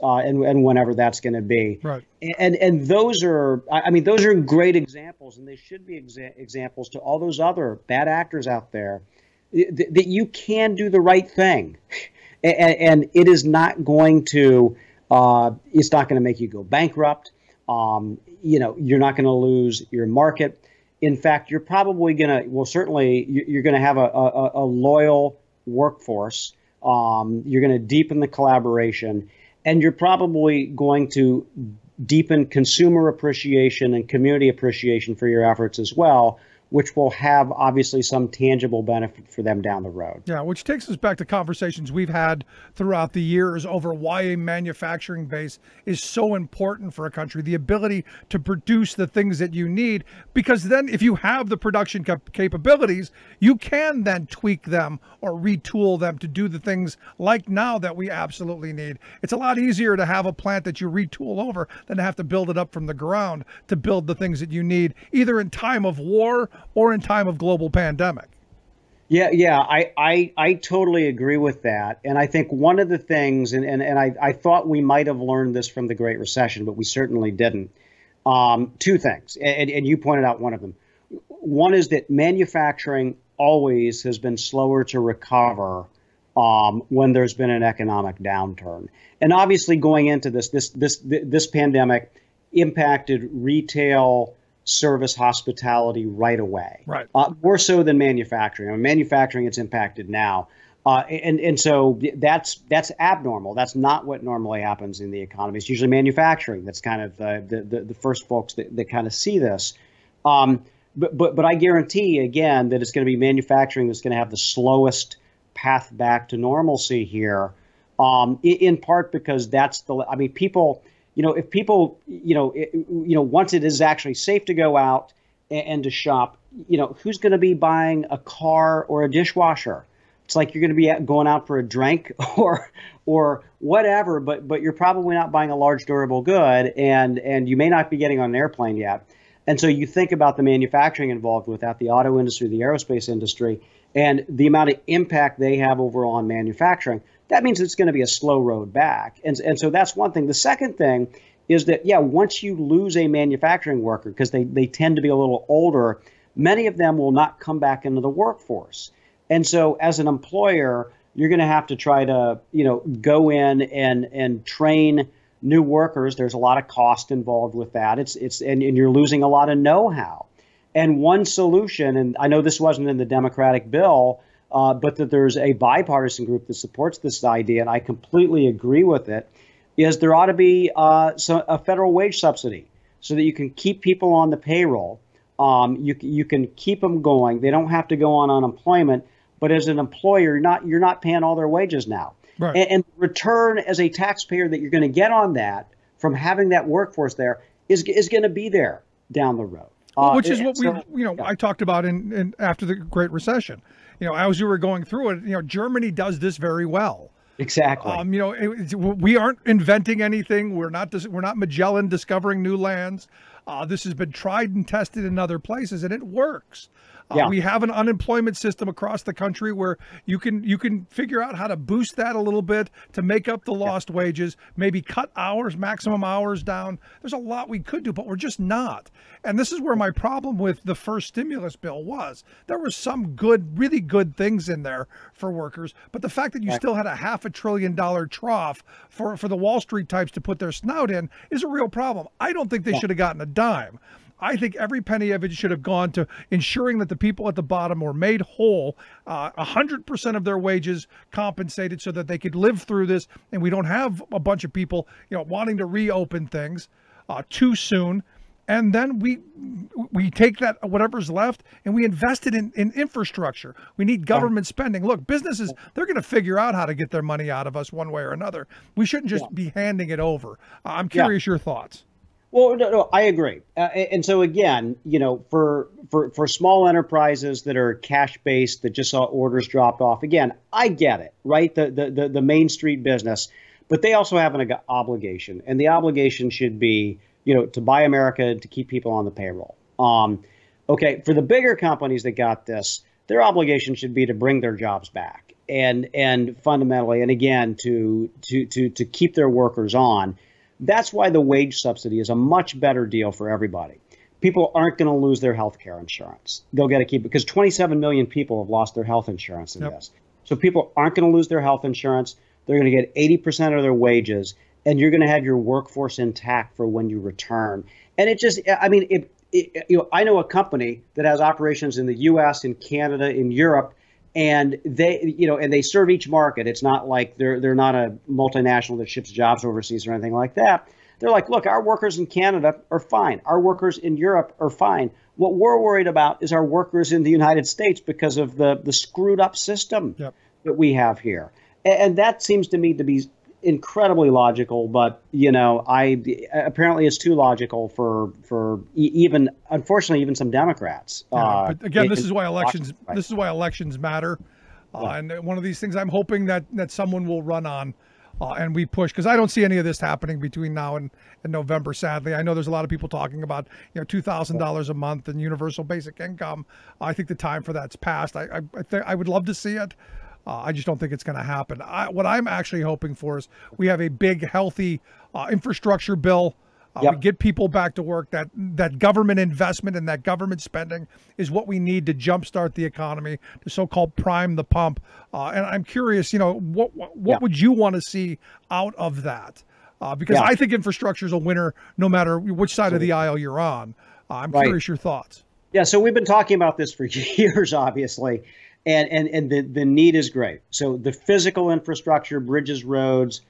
and whenever that's going to be. Right. And those are great examples, and they should be examples to all those other bad actors out there that you can do the right thing, and it is not going to make you go bankrupt. You're not going to lose your market. In fact, you're probably you're going to have a loyal workforce. You're going to deepen the collaboration, and you're probably going to deepen consumer appreciation and community appreciation for your efforts as well, which will have obviously some tangible benefit for them down the road. Yeah, which takes us back to conversations we've had throughout the years over why a manufacturing base is so important for a country, the ability to produce the things that you need, because then if you have the production capabilities, you can then tweak them or retool them to do the things like now that we absolutely need. It's a lot easier to have a plant that you retool over than to have to build it up from the ground to build the things that you need, either in time of war or in time of global pandemic. Yeah. I totally agree with that. And I think one of the things, and I thought we might have learned this from the Great Recession, but we certainly didn't. Two things, and you pointed out one of them. One is that manufacturing always has been slower to recover when there's been an economic downturn. And obviously going into this pandemic impacted retail, service, hospitality right away. Right. More so than manufacturing. I mean, manufacturing, it's impacted now. And so that's abnormal. That's not what normally happens in the economy. It's usually manufacturing that's kind of the first folks that kind of see this. But I guarantee, again, that it's going to be manufacturing that's going to have the slowest path back to normalcy here, in part because people, if people, once it is actually safe to go out and to shop, who's going to be buying a car or a dishwasher? It's like you're going to be going out for a drink or whatever, but you're probably not buying a large durable good, and you may not be getting on an airplane yet. And so you think about the manufacturing involved with that, the auto industry, the aerospace industry, and the amount of impact they have overall on manufacturing. That means it's going to be a slow road back. And so that's one thing. The second thing is that, once you lose a manufacturing worker, because they tend to be a little older, many of them will not come back into the workforce. And so as an employer, you're going to have to try to, go in and train new workers. There's a lot of cost involved with that. And you're losing a lot of know-how. And one solution, and I know this wasn't in the Democratic bill, but that there's a bipartisan group that supports this idea, and I completely agree with it, is there ought to be a federal wage subsidy so that you can keep people on the payroll. You can keep them going. They don't have to go on unemployment. But as an employer, you're not paying all their wages now. Right. And return as a taxpayer that you're going to get on that from having that workforce there is going to be there down the road. Which is what I talked about in after the Great Recession. As you were going through it, Germany does this very well. Exactly. We aren't inventing anything. We're not Magellan discovering new lands. This has been tried and tested in other places, and it works. We have an unemployment system across the country where you can figure out how to boost that a little bit to make up the lost wages, maybe cut maximum hours down. There's a lot we could do, but we're just not. And this is where my problem with the first stimulus bill was. There were some really good things in there for workers, but the fact that you still had a $500 billion trough for the Wall Street types to put their snout in is a real problem. I don't think they should have gotten a dime. I think every penny of it should have gone to ensuring that the people at the bottom were made whole, 100% of their wages compensated so that they could live through this, and we don't have a bunch of people, wanting to reopen things too soon. And then we take that whatever's left and we invest it in infrastructure. We need government spending. Look, businesses, they're going to figure out how to get their money out of us one way or another. We shouldn't just be handing it over. I'm curious your thoughts. Well, no, I agree. And so again, for small enterprises that are cash based that just saw orders dropped off, again, I get it, right? The Main Street business, but they also have an obligation, and the obligation should be, to buy America, to keep people on the payroll. Okay, for the bigger companies that got this, their obligation should be to bring their jobs back, and fundamentally, and again, to keep their workers on. That's why the wage subsidy is a much better deal for everybody. People aren't going to lose their health care insurance. They'll get to keep it because 27 million people have lost their health insurance in this. So people aren't going to lose their health insurance. They're going to get 80% of their wages, and you're going to have your workforce intact for when you return. And it just, I know a company that has operations in the U.S., in Canada, in Europe, and they serve each market. It's not like they're not a multinational that ships jobs overseas or anything like that. They're like, look, our workers in Canada are fine. Our workers in Europe are fine. What we're worried about is our workers in the United States because of the screwed up system that we have here. And that seems to me to be incredibly logical, but apparently it's too logical for even, unfortunately, even some Democrats. But again, this is why elections matter. And one of these things I'm hoping that someone will run on and we push, because I don't see any of this happening between now and November, sadly. I know there's a lot of people talking about, $2,000 a month and universal basic income. I think the time for that's passed. I would love to see it. I just don't think it's going to happen. What I'm actually hoping for is we have a big, healthy infrastructure bill. We get people back to work. That government investment and that government spending is what we need to jumpstart the economy, to so-called prime the pump. And I'm curious, what would you want to see out of that? Because I think infrastructure is a winner no matter which side of the aisle you're on. I'm curious your thoughts. Yeah, so we've been talking about this for years, obviously, and the need is great. So the physical infrastructure, bridges, roads,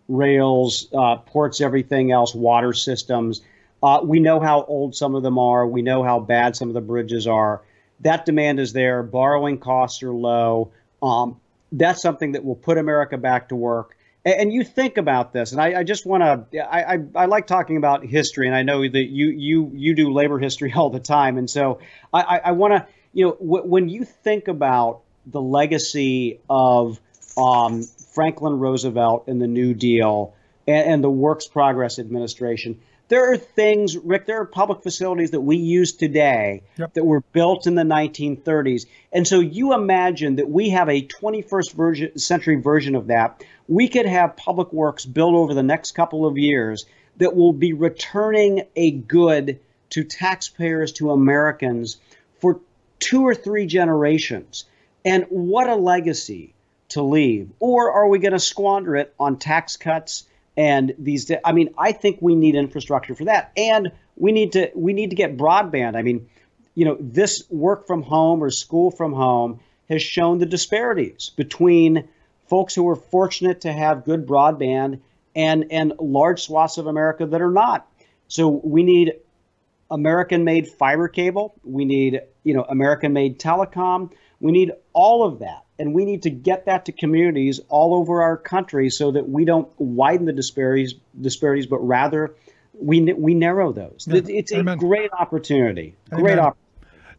rails, ports, everything else, water systems. We know how old some of them are. We know how bad some of the bridges are. That demand is there. Borrowing costs are low. That's something that will put America back to work. And you think about this, and I just want to, I like talking about history, and I know that you do labor history all the time. And so I want to, when you think about the legacy of Franklin Roosevelt and the New Deal and the Works Progress Administration, there are things, Rick, there are public facilities that we use today that were built in the 1930s. And so you imagine that we have a 21st century version of that. We could have public works built over the next couple of years that will be returning a good to taxpayers, to Americans for 2 or 3 generations. And what a legacy to leave. Or are we going to squander it on tax cuts and these? I think we need infrastructure for that, and we need to get broadband. This work from home or school from home has shown the disparities between folks who are fortunate to have good broadband and large swaths of America that are not. So we need American-made fiber cable. We need American-made telecom. We need all of that. And we need to get that to communities all over our country so that we don't widen the disparities, but rather we narrow those. Yeah. It's a great opportunity. Great opportunity.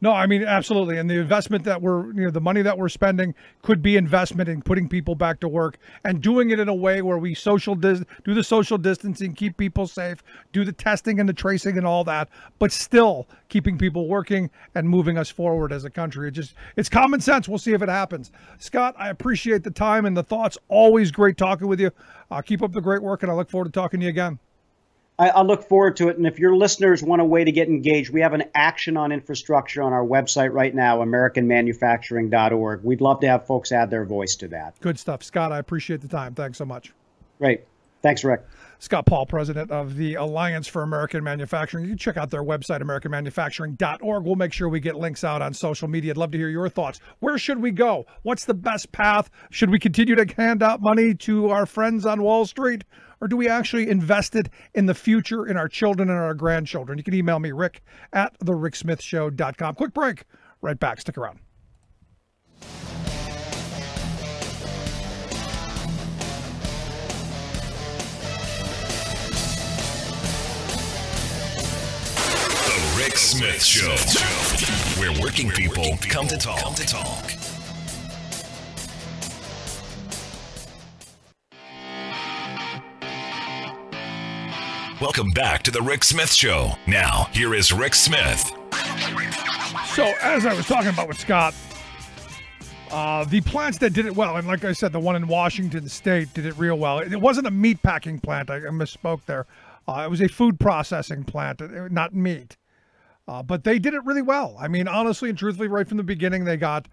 No, absolutely. And the investment that the money that we're spending could be investment in putting people back to work and doing it in a way where we do the social distancing, keep people safe, do the testing and the tracing and all that, but still keeping people working and moving us forward as a country. It's common sense. We'll see if it happens. Scott, I appreciate the time and the thoughts. Always great talking with you. Keep up the great work, and I look forward to talking to you again. I look forward to it. And if your listeners want a way to get engaged, we have an action on infrastructure on our website right now, AmericanManufacturing.org. We'd love to have folks add their voice to that. Good stuff. Scott, I appreciate the time. Thanks so much. Great. Thanks, Rick. Scott Paul, president of the Alliance for American Manufacturing. You can check out their website, AmericanManufacturing.org. We'll make sure we get links out on social media. I'd love to hear your thoughts. Where should we go? What's the best path? Should we continue to hand out money to our friends on Wall Street? Or do we actually invest it in the future, in our children and our grandchildren? You can email me, rick@thericksmithshow.com. Quick break. Right back. Stick around. The Rick Smith Show, where working people come to talk. Welcome back to the Rick Smith Show. Now, here is Rick Smith. So, as I was talking about with Scott, the plants that did it well, and like I said, the one in Washington State did it real well. It wasn't a meat packing plant. I misspoke there. It was a food processing plant, not meat. But they did it really well. Honestly and truthfully, right from the beginning, they got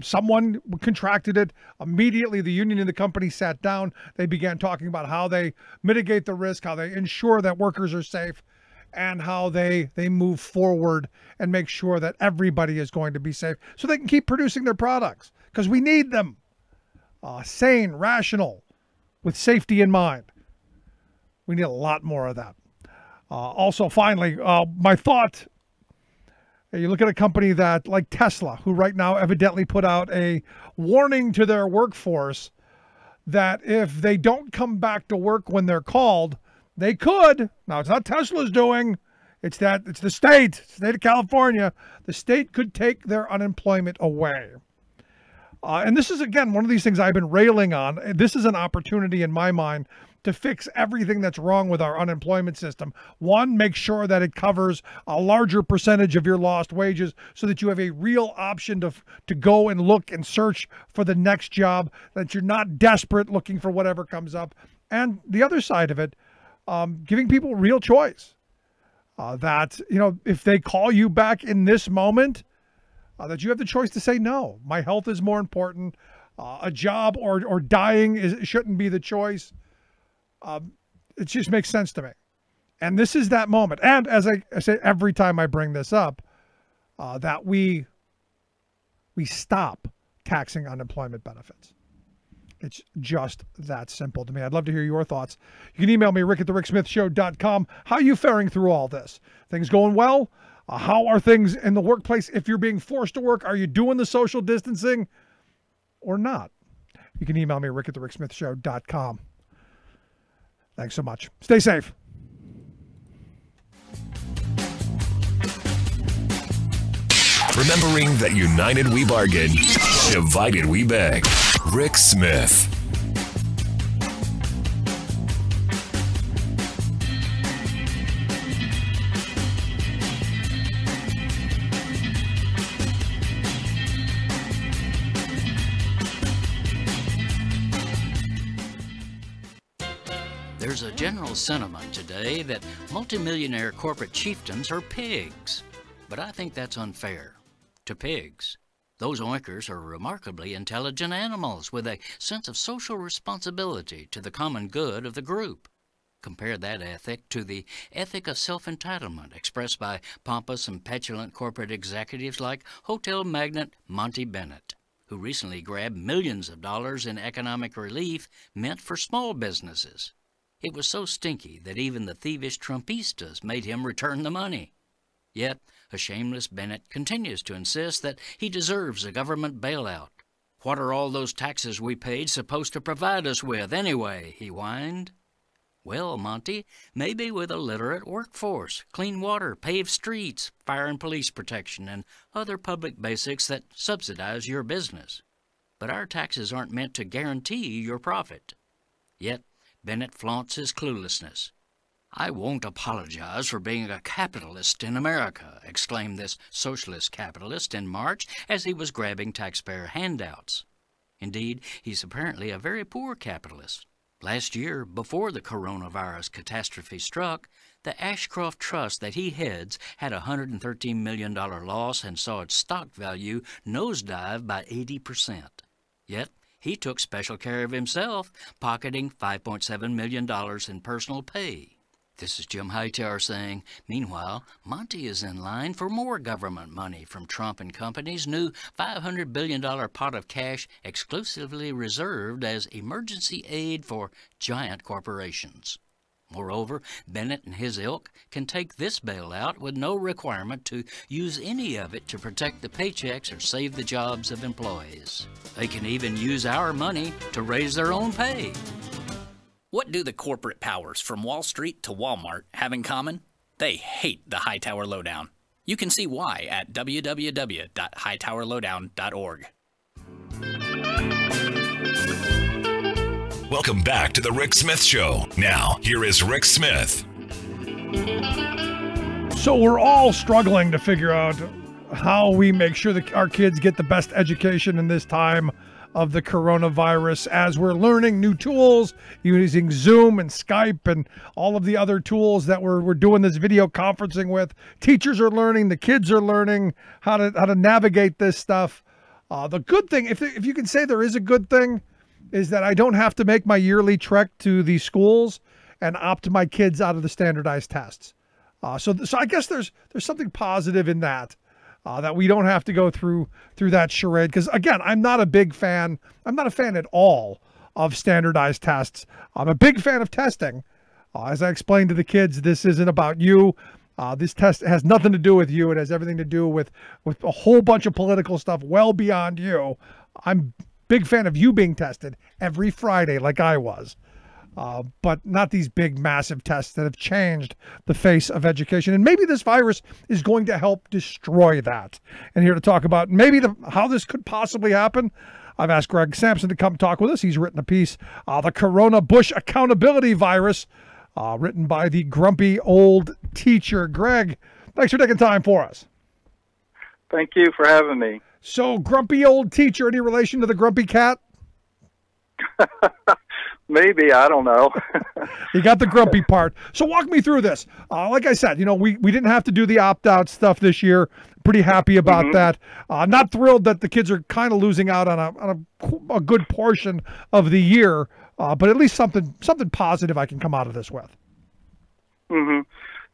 someone contracted it. Immediately, the union and the company sat down. They began talking about how they mitigate the risk, how they ensure that workers are safe, and how they move forward and make sure that everybody is going to be safe so they can keep producing their products, because we need them. Sane, rational, with safety in mind. We need a lot more of that. Also, finally, my thought, you look at a company that, like Tesla, who right now evidently put out a warning to their workforce that if they don't come back to work when they're called, they could. Now, it's not Tesla's doing. It's the state of California. The state could take their unemployment away. And this is, again, one of these things I've been railing on. This is an opportunity in my mind to fix everything that's wrong with our unemployment system. One, make sure that it covers a larger percentage of your lost wages so that you have a real option to go and look and search for the next job, that you're not desperate looking for whatever comes up. And the other side of it, giving people real choice. That, if they call you back in this moment, that you have the choice to say, no, my health is more important. A job or dying shouldn't be the choice. It just makes sense to me. And this is that moment. And as I say every time I bring this up, that we stop taxing unemployment benefits. It's just that simple to me. I'd love to hear your thoughts. You can email me, rick@thericksmithshow.com. How are you faring through all this? Things going well? How are things in the workplace? If you're being forced to work, are you doing the social distancing or not? You can email me, rick@thericksmithshow.com. Thanks so much. Stay safe. Remembering that united we bargain, divided we beg. Rick Smith. There's a general sentiment today that multimillionaire corporate chieftains are pigs, but I think that's unfair. To pigs, those oinkers are remarkably intelligent animals with a sense of social responsibility to the common good of the group. Compare that ethic to the ethic of self-entitlement expressed by pompous and petulant corporate executives like hotel magnate Monty Bennett, who recently grabbed millions of dollars in economic relief meant for small businesses. It was so stinky that even the thievish Trumpistas made him return the money. Yet, a shameless Bennett continues to insist that he deserves a government bailout. What are all those taxes we paid supposed to provide us with anyway, he whined. Well, Monty, maybe with a literate workforce, clean water, paved streets, fire and police protection, and other public basics that subsidize your business. But our taxes aren't meant to guarantee your profit. Yet, Bennett flaunts his cluelessness. I won't apologize for being a capitalist in America, exclaimed this socialist capitalist in March as he was grabbing taxpayer handouts. Indeed, he's apparently a very poor capitalist. Last year, before the coronavirus catastrophe struck, the Ashcroft Trust that he heads had a $113 million loss and saw its stock value nosedive by 80%. Yet, he took special care of himself, pocketing $5.7 million in personal pay. This is Jim Hightower saying, meanwhile, Monty is in line for more government money from Trump and Company's new $500 billion pot of cash exclusively reserved as emergency aid for giant corporations. Moreover, Bennett and his ilk can take this bailout with no requirement to use any of it to protect the paychecks or save the jobs of employees. They can even use our money to raise their own pay. What do the corporate powers from Wall Street to Walmart have in common? They hate the Hightower Lowdown. You can see why at www.hightowerlowdown.org. Welcome back to the Rick Smith Show. Now, here is Rick Smith. So we're all struggling to figure out how we make sure that our kids get the best education in this time of the coronavirus, as we're learning new tools using Zoom and Skype and all of the other tools that we're doing this video conferencing with. Teachers are learning, the kids are learning how to navigate this stuff. The good thing, if you can say there is a good thing, is that I don't have to make my yearly trek to the schools and opt my kids out of the standardized tests. So I guess there's something positive in that. That we don't have to go through that charade. Because, again, I'm not a fan at all of standardized tests. I'm a big fan of testing. As I explained to the kids, this isn't about you. This test has nothing to do with you. It has everything to do with a whole bunch of political stuff well beyond you. I'm a big fan of you being tested every Friday like I was. But not these big, massive tests that have changed the face of education. And maybe this virus is going to help destroy that. And here to talk about maybe how this could possibly happen, I've asked Greg Sampson to come talk with us. He's written a piece, The Corona Bush Accountability Virus, written by the grumpy old teacher. Greg, thanks for taking time for us. Thank you for having me. So, grumpy old teacher, any relation to the grumpy cat? Maybe, I don't know. You got the grumpy part. So walk me through this. Like I said, we didn't have to do the opt-out stuff this year. Pretty happy about that. Not thrilled that the kids are kind of losing out on a good portion of the year, but at least something positive I can come out of this with.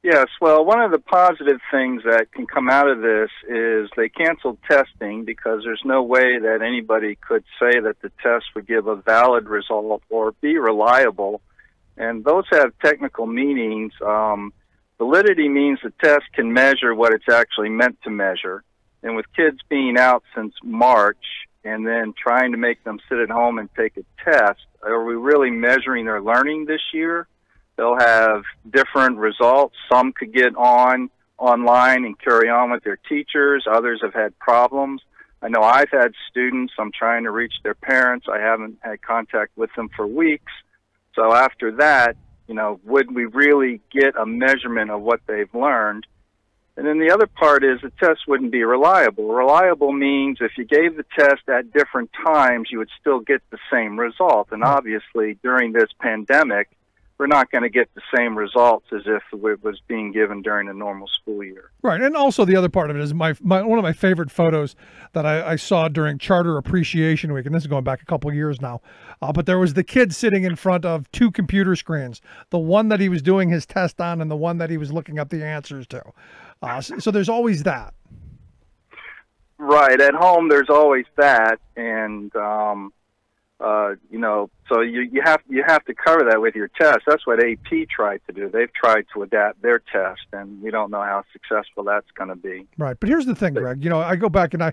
Yes, well, one of the positive things that can come out of this is they canceled testing because there's no way that anybody could say that the test would give a valid result or be reliable. And those have technical meanings. Validity means the test can measure what it's actually meant to measure. And with kids being out since March and then trying to make them sit at home and take a test, are we really measuring their learning this year? They'll have different results. Some could get online and carry on with their teachers. Others have had problems. I know I've had students. I'm trying to reach their parents. I haven't had contact with them for weeks. So after that, would we really get a measurement of what they've learned? And then the other part is the test wouldn't be reliable. Reliable means if you gave the test at different times, you would still get the same result. And obviously, during this pandemic, we're not going to get the same results as if it was being given during a normal school year. Right, and also the other part of it is one of my favorite photos that I saw during Charter Appreciation Week, and this is going back a couple of years now, but there was the kid sitting in front of two computer screens, the one that he was doing his test on and the one that he was looking up the answers to. So there's always that. Right, at home there's always that, and so you have to cover that with your test. That's what AP tried to do. They've tried to adapt their test, and we don't know how successful that's going to be. Right, but here's the thing, Greg. I go back and I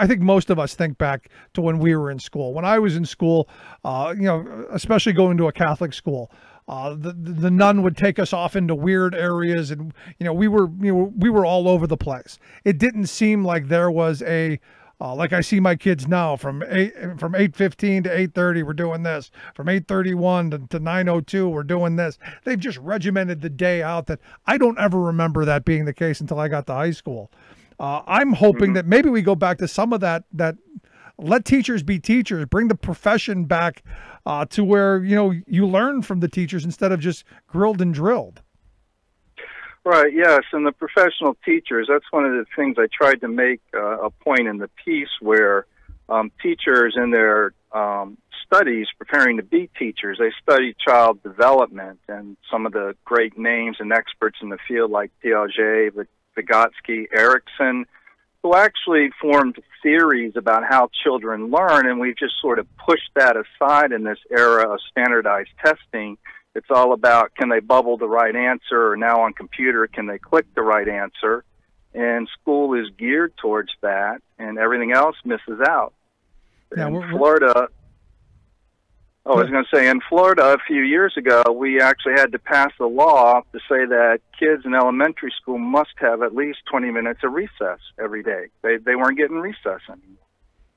think most of us think back to when we were in school. When I was in school, especially going to a Catholic school, the nun would take us off into weird areas, and we were all over the place. It didn't seem like there was a like I see my kids now from 8:15 to 8:30 we're doing this, from 8:31 to 9:02 we're doing this. They've just regimented the day out that I don't ever remember that being the case until I got to high school. I'm hoping that maybe we go back to some of that let teachers be teachers, bring the profession back to where you learn from the teachers instead of just grilled and drilled. Right, yes, and the professional teachers, that's one of the things I tried to make a point in the piece where teachers in their studies preparing to be teachers, they study child development, and some of the great names and experts in the field like Piaget, Vygotsky, Erickson, who actually formed theories about how children learn, and we've just sort of pushed that aside in this era of standardized testing. It's all about, can they bubble the right answer, or now on computer, can they click the right answer? And school is geared towards that, and everything else misses out. Yeah, in Florida, I was going to say, in Florida a few years ago, we actually had to pass a law to say that kids in elementary school must have at least 20 minutes of recess every day. They weren't getting recess anymore.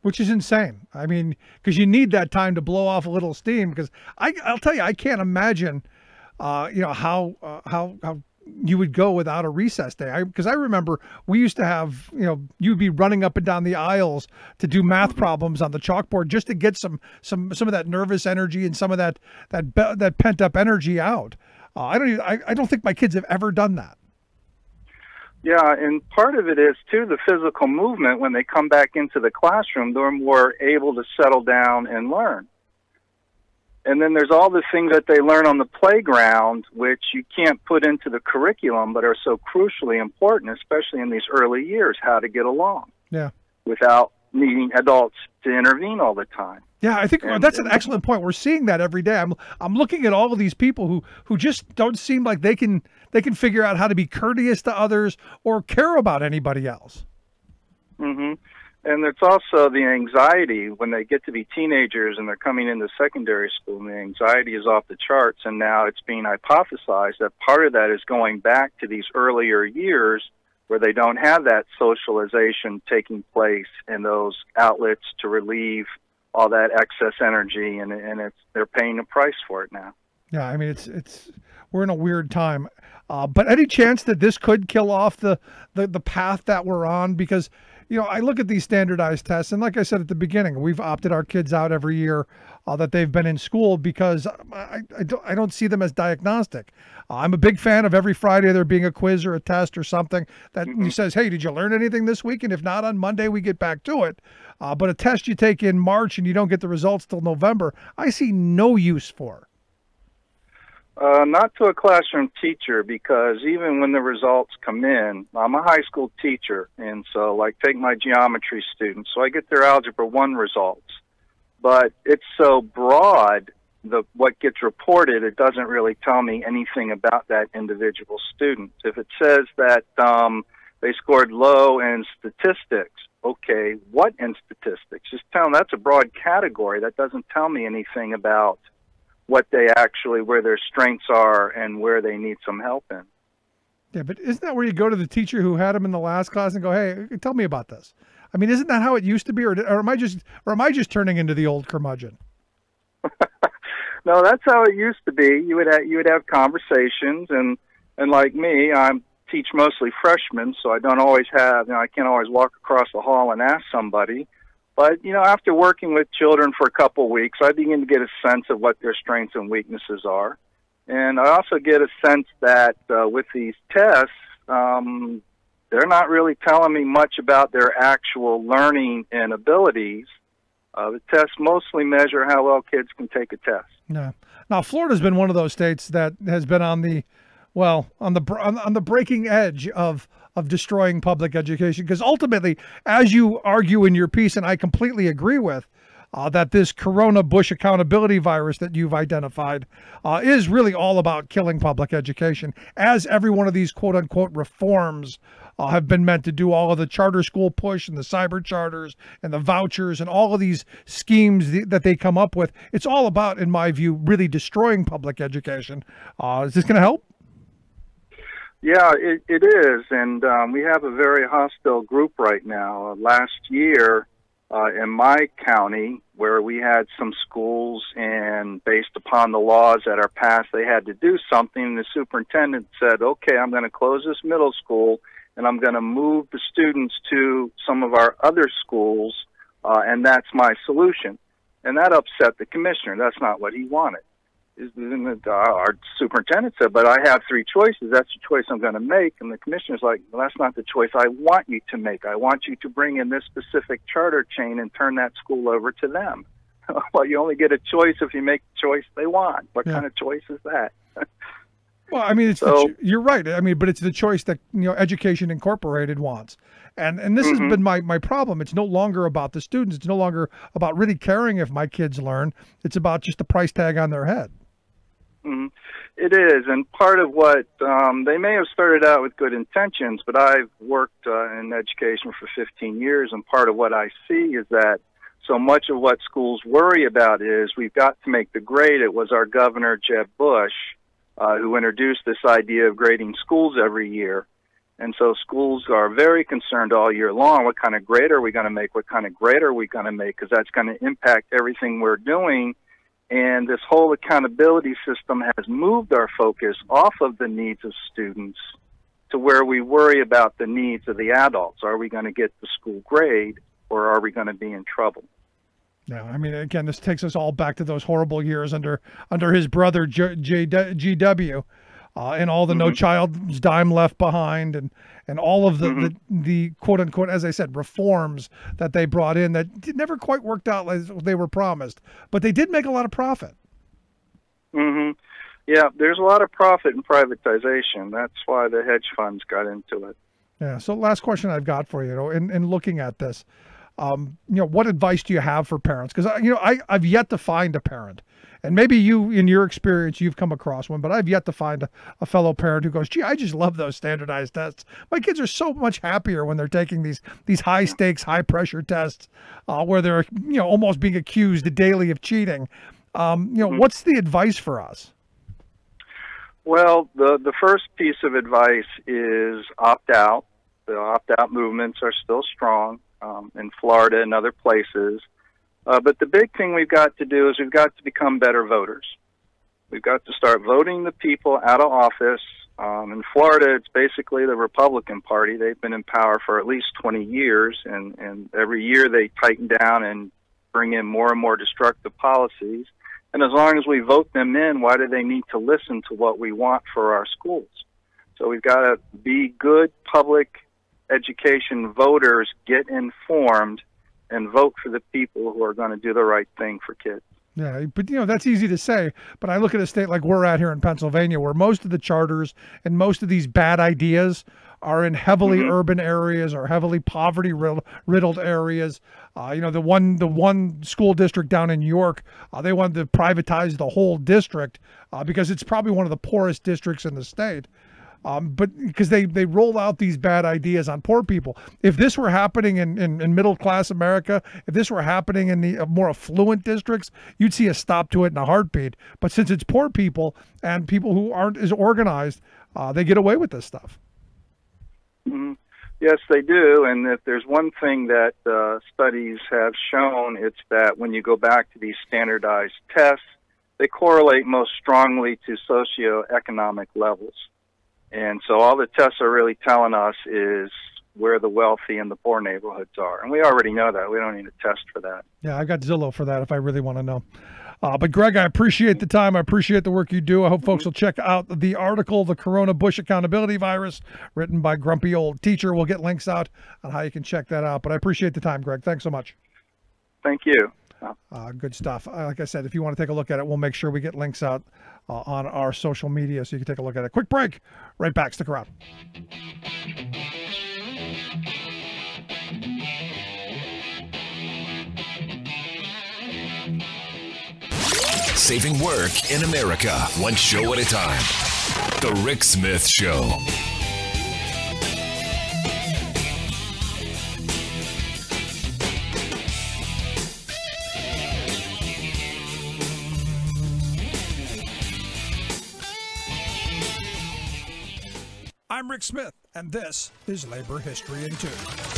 Which is insane. I mean, because you need that time to blow off a little steam. Because I'll tell you, I can't imagine, how you would go without a recess day. Because I remember we used to have, you'd be running up and down the aisles to do math problems on the chalkboard just to get some of that nervous energy and some of that pent up energy out. I don't think my kids have ever done that. Yeah, and part of it is, too, the physical movement. When they come back into the classroom, they're more able to settle down and learn. And then there's all the things that they learn on the playground, which you can't put into the curriculum, but are so crucially important, especially in these early years, how to get along. Yeah. Without needing adults to intervene all the time. Yeah, I think that's an excellent point. We're seeing that every day. I'm looking at all of these people who just don't seem like they can figure out how to be courteous to others or care about anybody else. Mm-hmm. And it's also the anxiety when they get to be teenagers and they're coming into secondary school, and the anxiety is off the charts, and now it's being hypothesized that part of that is going back to these earlier years where they don't have that socialization taking place and those outlets to relieve all that excess energy, and they're paying the price for it now. Yeah, I mean, we're in a weird time. But any chance that this could kill off the path that we're on? Because, I look at these standardized tests, and like I said at the beginning, we've opted our kids out every year that they've been in school because I don't see them as diagnostic. I'm a big fan of every Friday there being a quiz or a test or something that says, hey, did you learn anything this week? And if not, on Monday we get back to it. But a test you take in March and you don't get the results till November, I see no use for. Not to a classroom teacher, because even when the results come in, I'm a high school teacher, and so take my geometry students, so I get their Algebra 1 results. But it's so broad, what gets reported, it doesn't really tell me anything about that individual student. If it says that they scored low in statistics, okay, what in statistics? Just tell them that's a broad category. That doesn't tell me anything about what they actually, where their strengths are and where they need some help in. Yeah, but isn't that where you go to the teacher who had them in the last class and go, hey, tell me about this? I mean, isn't that how it used to be, or am I just turning into the old curmudgeon? No, that's how it used to be. You would have conversations, and like me, I teach mostly freshmen, so I don't always have, I can't always walk across the hall and ask somebody. But, after working with children for a couple of weeks, I begin to get a sense of what their strengths and weaknesses are. And I also get a sense that with these tests, they're not really telling me much about their actual learning and abilities. The tests mostly measure how well kids can take a test. Yeah. Now, Florida's been one of those states that has been on the breaking edge of destroying public education, because ultimately, as you argue in your piece, and I completely agree with, that this Corona Bush accountability virus that you've identified is really all about killing public education, as every one of these quote-unquote reforms have been meant to do. All of the charter school push and the cyber charters and the vouchers and all of these schemes that they come up with, it's all about, in my view, really destroying public education. Is this going to help? Yeah, it is, and we have a very hostile group right now. Last year, in my county, where we had some schools, and based upon the laws that are passed, they had to do something, and the superintendent said, okay, I'm going to close this middle school, and I'm going to move the students to some of our other schools, and that's my solution. And that upset the commissioner. That's not what he wanted. Our superintendent said, but I have three choices. That's the choice I'm going to make. And the commissioner's like, well, that's not the choice I want you to make. I want you to bring in this specific charter chain and turn that school over to them. Well, you only get a choice if you make the choice they want. What kind of choice is that? Well, I mean, you're right. I mean, but it's the choice that, Education Incorporated wants. And this has been my problem. It's no longer about the students. It's no longer about really caring if my kids learn. It's about just the price tag on their head. It is, and part of what they may have started out with good intentions, but I've worked in education for 15 years, and part of what I see is that so much of what schools worry about is we've got to make the grade. It was our governor, Jeb Bush, who introduced this idea of grading schools every year. And so schools are very concerned all year long. What kind of grade are we going to make? What kind of grade are we going to make? Because that's going to impact everything we're doing. And this whole accountability system has moved our focus off of the needs of students to where we worry about the needs of the adults. Are we going to get the school grade, or are we going to be in trouble? Yeah, I mean, again, this takes us all back to those horrible years under his brother, GW, and all the No Child's Dime Left Behind, and all of the quote-unquote, as I said, reforms that they brought in that never quite worked out as they were promised. But they did make a lot of profit. Yeah, there's a lot of profit in privatization. That's why the hedge funds got into it. Yeah, so last question I've got for you, in looking at this, what advice do you have for parents? Because, I've yet to find a parent. And maybe you, in your experience, you've come across one, but I've yet to find a fellow parent who goes, gee, I just love those standardized tests. My kids are so much happier when they're taking these high-stakes, high-pressure tests where they're, almost being accused daily of cheating. What's the advice for us? Well, the first piece of advice is opt out. The opt-out movements are still strong in Florida and other places. But the big thing we've got to do is we've got to become better voters. We've got to start voting the people out of office. In Florida, it's basically the Republican Party. They've been in power for at least 20 years, and every year they tighten down and bring in more and more destructive policies. And as long as we vote them in, why do they need to listen to what we want for our schools? So we've got to be good public education voters, get informed, and vote for the people who are going to do the right thing for kids. Yeah, but that's easy to say. But I look at a state like we're at here in Pennsylvania, where most of the charters and most of these bad ideas are in heavily urban areas or heavily poverty riddled areas. The one school district down in York, they wanted to privatize the whole district because it's probably one of the poorest districts in the state. But because they roll out these bad ideas on poor people. If this were happening in middle class America, if this were happening in the more affluent districts, you'd see a stop to it in a heartbeat. But since it's poor people and people who aren't as organized, they get away with this stuff. Mm-hmm. Yes, they do. And if there's one thing that studies have shown, it's that when you go back to these standardized tests, they correlate most strongly to socioeconomic levels. And so all the tests are really telling us is where the wealthy and the poor neighborhoods are. And we already know that. We don't need a test for that. Yeah, I got Zillow for that if I really want to know. But Greg, I appreciate the time. I appreciate the work you do. I hope folks will check out the article, The Corona Bush Accountability Virus, written by Grumpy Old Teacher. We'll get links out on how you can check that out. But I appreciate the time, Greg. Thanks so much. Thank you. Good stuff. Like I said, if you want to take a look at it, we'll make sure we get links out on our social media so you can take a look at it. Quick break. Right back. Stick around. Saving work in America, one show at a time. The Rick Smith Show. I'm Rick Smith, and this is Labor History in 2.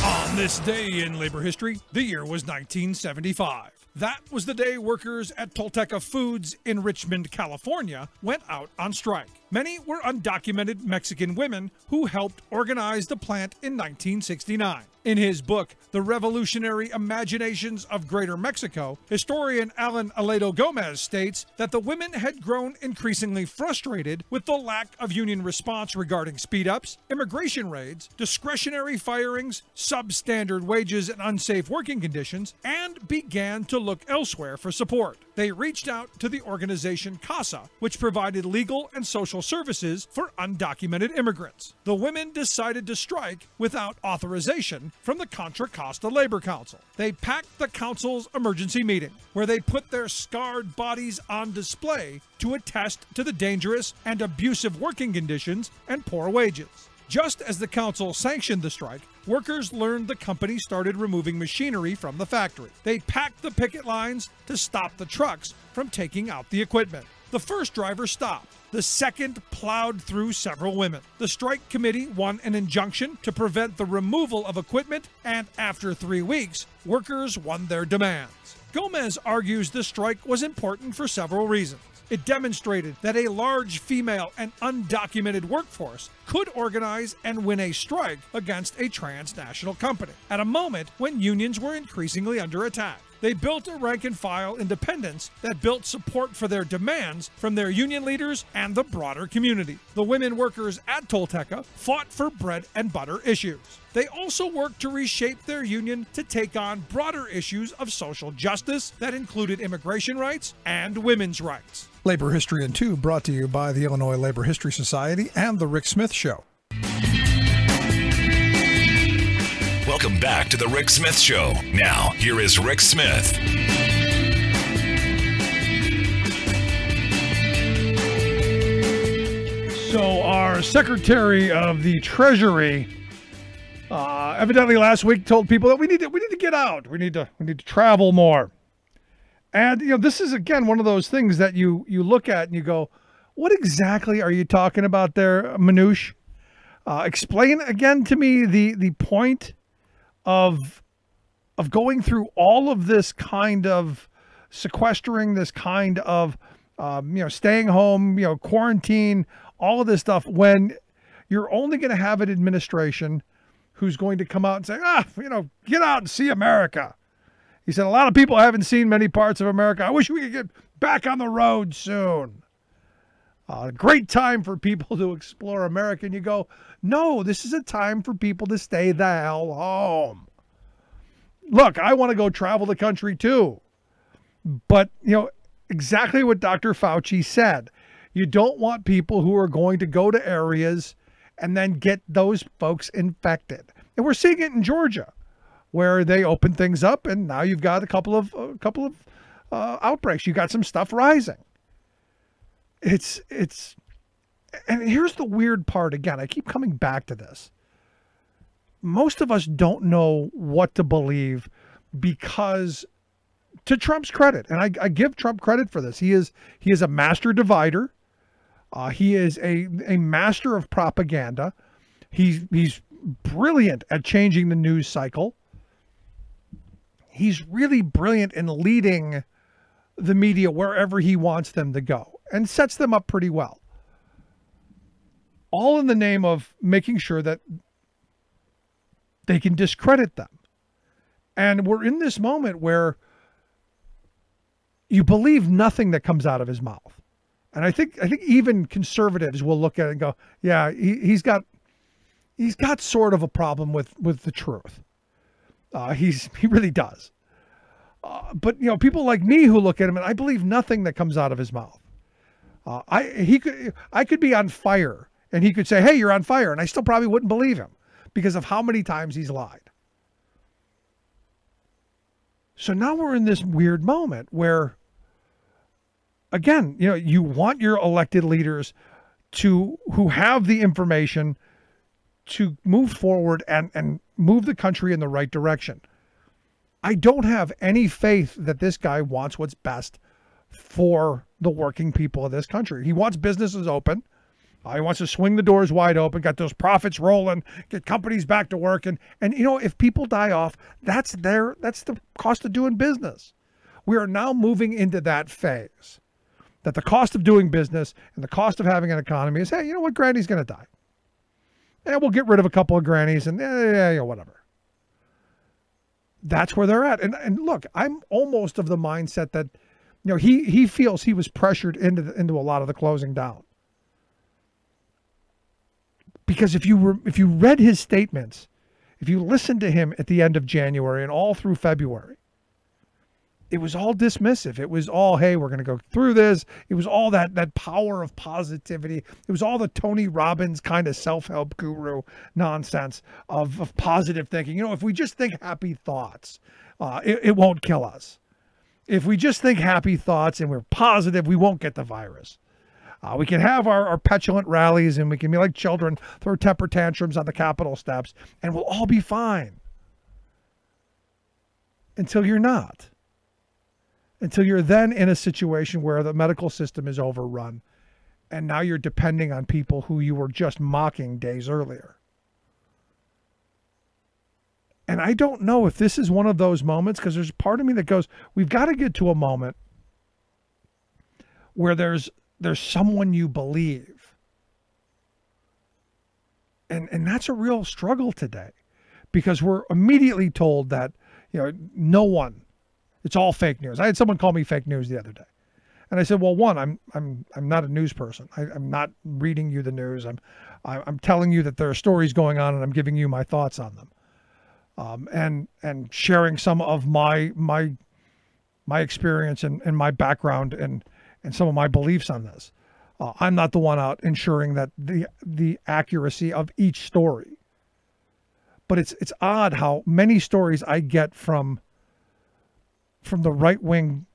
On this day in labor history, the year was 1975. That was the day workers at Tolteca Foods in Richmond, California, went out on strike. Many were undocumented Mexican women who helped organize the plant in 1969. In his book, The Revolutionary Imaginations of Greater Mexico, historian Alan Aledo Gomez states that the women had grown increasingly frustrated with the lack of union response regarding speed-ups, immigration raids, discretionary firings, substandard wages and unsafe working conditions, and began to look elsewhere for support. They reached out to the organization CASA, which provided legal and social services for undocumented immigrants. The women decided to strike without authorization from the Contra Costa Labor Council. They packed the council's emergency meeting, where they put their scarred bodies on display to attest to the dangerous and abusive working conditions and poor wages. Just as the council sanctioned the strike, workers learned the company started removing machinery from the factory. They packed the picket lines to stop the trucks from taking out the equipment. The first driver stopped. The second plowed through several women. The strike committee won an injunction to prevent the removal of equipment, and after 3 weeks, workers won their demands. Gomez argues the strike was important for several reasons. It demonstrated that a large female and undocumented workforce could organize and win a strike against a transnational company at a moment when unions were increasingly under attack. They built a rank-and-file independence that built support for their demands from their union leaders and the broader community. The women workers at Tolteca fought for bread and butter issues. They also worked to reshape their union to take on broader issues of social justice that included immigration rights and women's rights. Labor History in 2 brought to you by the Illinois Labor History Society and The Rick Smith Show. Welcome back to The Rick Smith Show. Now, here is Rick Smith. So our Secretary of the Treasury evidently last week told people that we need to get out. We need to travel more. And this is again one of those things that you look at and you go, what exactly are you talking about there, Manouche? Explain again to me the point of going through all of this kind of sequestering, this kind of staying home, quarantine, all of this stuff, when you're only going to have an administration who's going to come out and say, get out and see America. He said, a lot of people haven't seen many parts of America. I wish we could get back on the road soon. Great time for people to explore America. And you go, no, this is a time for people to stay the hell home. Look, I want to go travel the country too. But, exactly what Dr. Fauci said. You don't want people who are going to go to areas and then get those folks infected. And we're seeing it in Georgia, where they open things up, and now you've got a couple of outbreaks. You got some stuff rising. It's, and here's the weird part again. I keep coming back to this. Most of us don't know what to believe because, to Trump's credit, and I give Trump credit for this, he is a master divider. He is a master of propaganda. He's brilliant at changing the news cycle. He's really brilliant in leading the media wherever he wants them to go and sets them up pretty well. All in the name of making sure that they can discredit them. And we're in this moment where you believe nothing that comes out of his mouth. And I think even conservatives will look at it and go, yeah, he's got sort of a problem with the truth. He really does. But people like me who look at him, and I believe nothing that comes out of his mouth. I could be on fire and he could say, hey, you're on fire, and I still probably wouldn't believe him because of how many times he's lied. So now we're in this weird moment where, again, you want your elected leaders who have the information to move forward and move the country in the right direction. I don't have any faith that this guy wants what's best for the working people of this country. He wants businesses open. He wants to swing the doors wide open, got those profits rolling, get companies back to work. And if people die off, that's the cost of doing business. We are now moving into that phase that the cost of doing business and the cost of having an economy is, hey, you know what? Granny's going to die. And we'll get rid of a couple of grannies and whatever. That's where they're at. And look, I'm almost of the mindset that, he feels he was pressured into a lot of the closing down. Because if you read his statements, if you listened to him at the end of January and all through February, it was all dismissive. It was all, hey, we're going to go through this. It was all that power of positivity. It was all the Tony Robbins kind of self-help guru nonsense of positive thinking. If we just think happy thoughts, it won't kill us. If we just think happy thoughts and we're positive, we won't get the virus. We can have our petulant rallies and we can be like children, throw temper tantrums on the Capitol steps, and we'll all be fine. Until you're not. Until you're then in a situation where the medical system is overrun and now you're depending on people who you were just mocking days earlier. And I don't know if this is one of those moments, because there's part of me that goes, we've got to get to a moment where there's someone you believe. And that's a real struggle today, because we're immediately told that, no one, it's all fake news. I had someone call me fake news the other day. And I said, well, one, I'm not a news person. I'm not reading you the news. I'm telling you that there are stories going on and I'm giving you my thoughts on them. And sharing some of my experience and my background and some of my beliefs on this. I'm not the one out ensuring that the accuracy of each story. But it's odd how many stories I get from the right wing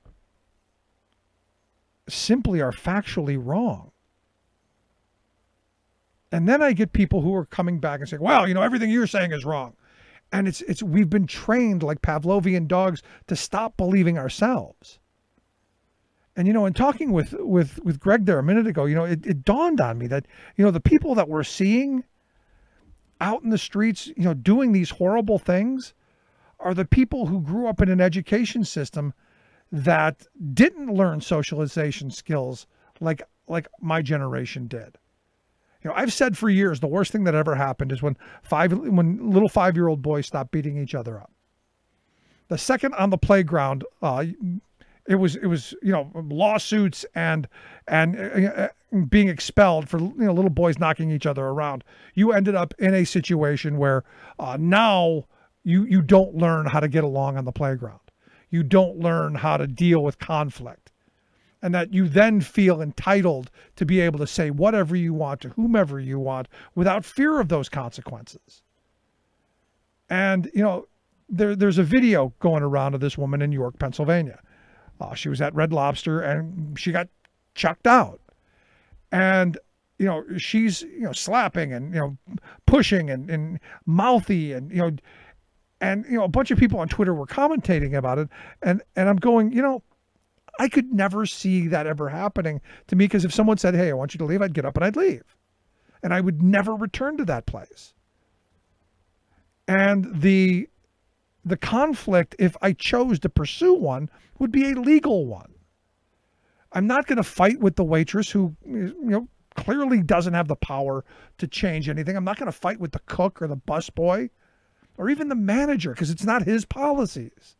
simply are factually wrong. And then I get people who are coming back and saying, well, everything you're saying is wrong. And we've been trained like Pavlovian dogs to stop believing ourselves. And, in talking with Greg there a minute ago, it dawned on me that, the people that we're seeing out in the streets, doing these horrible things are the people who grew up in an education system that didn't learn socialization skills like my generation did. You know, I've said for years the worst thing that ever happened is when little 5-year-old boys stopped beating each other up. The second on the playground, it was you know, lawsuits and being expelled for, you know, little boys knocking each other around. You ended up in a situation where now you don't learn how to get along on the playground. You don't learn how to deal with conflict, and that you then feel entitled to be able to say whatever you want to whomever you want without fear of those consequences. And, you know, there's a video going around of this woman in York, Pennsylvania. She was at Red Lobster and she got chucked out. And, you know, she's, you know, slapping and, you know, pushing and mouthy and, you know, a bunch of people on Twitter were commentating about it. And I'm going, you know, I could never see that ever happening to me, because if someone said, hey, I want you to leave, I'd get up and I'd leave. And I would never return to that place. And the conflict, if I chose to pursue one, would be a legal one. I'm not going to fight with the waitress who, you know, clearly doesn't have the power to change anything. I'm not going to fight with the cook or the busboy or even the manager, because it's not his policies.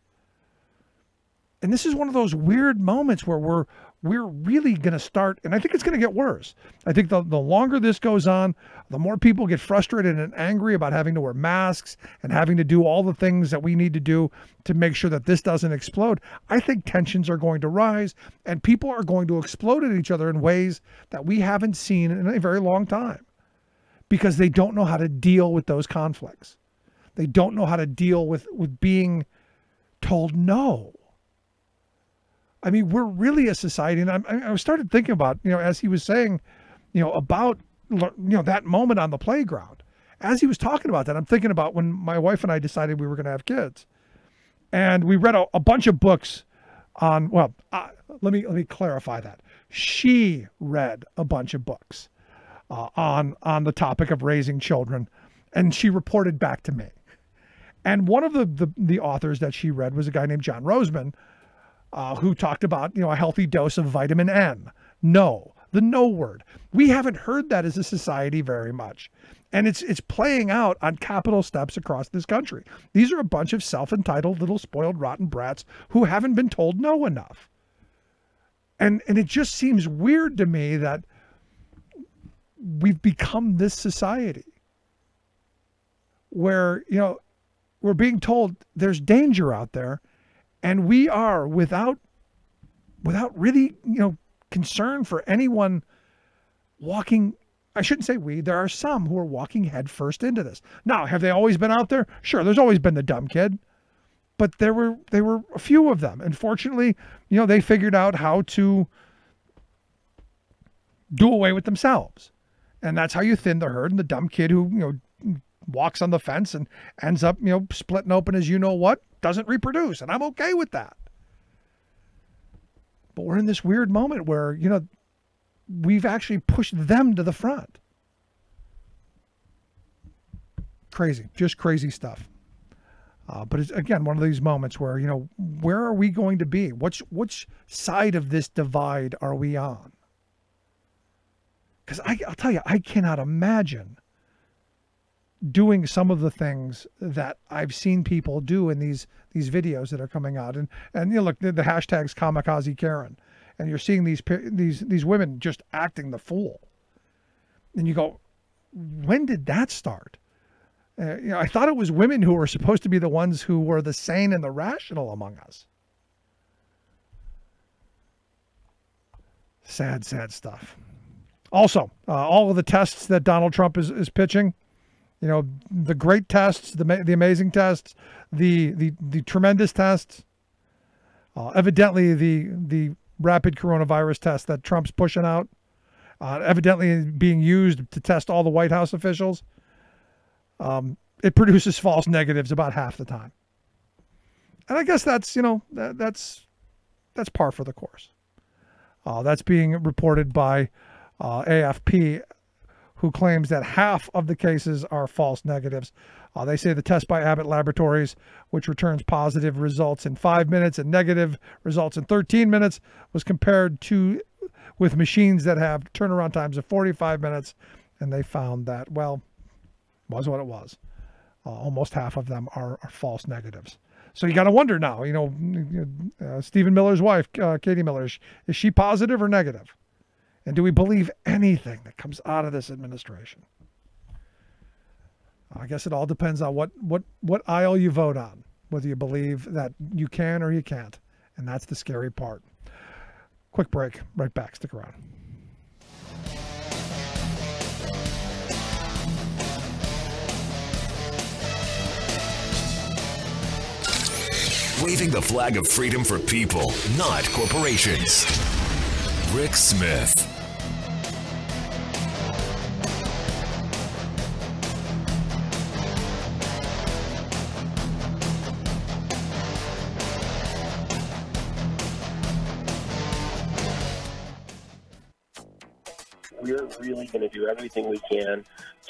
And this is one of those weird moments where we're really going to start, and I think it's going to get worse. I think the longer this goes on, the more people get frustrated and angry about having to wear masks and having to do all the things that we need to do to make sure that this doesn't explode. I think tensions are going to rise and people are going to explode at each other in ways that we haven't seen in a very long time, because they don't know how to deal with those conflicts. They don't know how to deal with being told no. I mean, we're really a society, and I started thinking about, you know, as he was saying, you know, about, you know, that moment on the playground. As he was talking about that, I'm thinking about when my wife and I decided we were going to have kids, and we read a bunch of books on. Well, let me clarify that. She read a bunch of books on the topic of raising children, and she reported back to me. And one of the authors that she read was a guy named John Roseman, who talked about, you know, a healthy dose of vitamin N. No, the no word. We haven't heard that as a society very much. And it's playing out on capital steps across this country. These are a bunch of self-entitled little spoiled rotten brats who haven't been told no enough. And it just seems weird to me that we've become this society where, you know, we're being told there's danger out there, and we are without really, you know, concern for anyone walking. I shouldn't say we. There are some who are walking headfirst into this. Now, have they always been out there? Sure, there's always been the dumb kid, but there were a few of them, and fortunately, you know, they figured out how to do away with themselves, and that's how you thin the herd. And the dumb kid who, you know, walks on the fence and ends up, you know, splitting open as you know what, doesn't reproduce, and I'm okay with that. But we're in this weird moment where, you know, we've actually pushed them to the front. Crazy, just crazy stuff. But it's, again, one of these moments where, you know, where are we going to be? Which side of this divide are we on? Because I'll tell you, I cannot imagine doing some of the things that I've seen people do in these videos that are coming out, and you know, look, the hashtags kamikaze Karen, and you're seeing these women just acting the fool, and you go, when did that start? You know, I thought it was women who were supposed to be the ones who were the sane and the rational among us. Sad stuff. Also, all of the tests that Donald Trump is pitching, you know, the great tests, the amazing tests, the tremendous tests, evidently the rapid coronavirus test that Trump's pushing out, evidently being used to test all the White House officials, it produces false negatives about half the time. And I guess that's, you know, that's par for the course. That's being reported by AFP, who claims that half of the cases are false negatives. They say the test by Abbott Laboratories, which returns positive results in 5 minutes and negative results in 13 minutes, was compared to with machines that have turnaround times of 45 minutes, and they found that, well, was what it was. Almost half of them are false negatives. So you got to wonder now, Stephen Miller's wife, Katie Miller, is she positive or negative? And do we believe anything that comes out of this administration? I guess it all depends on what aisle you vote on, whether you believe that you can or you can't. And that's the scary part. Quick break. Right back. Stick around. Waving the flag of freedom for people, not corporations. Rick Smith. We're really going to do everything we can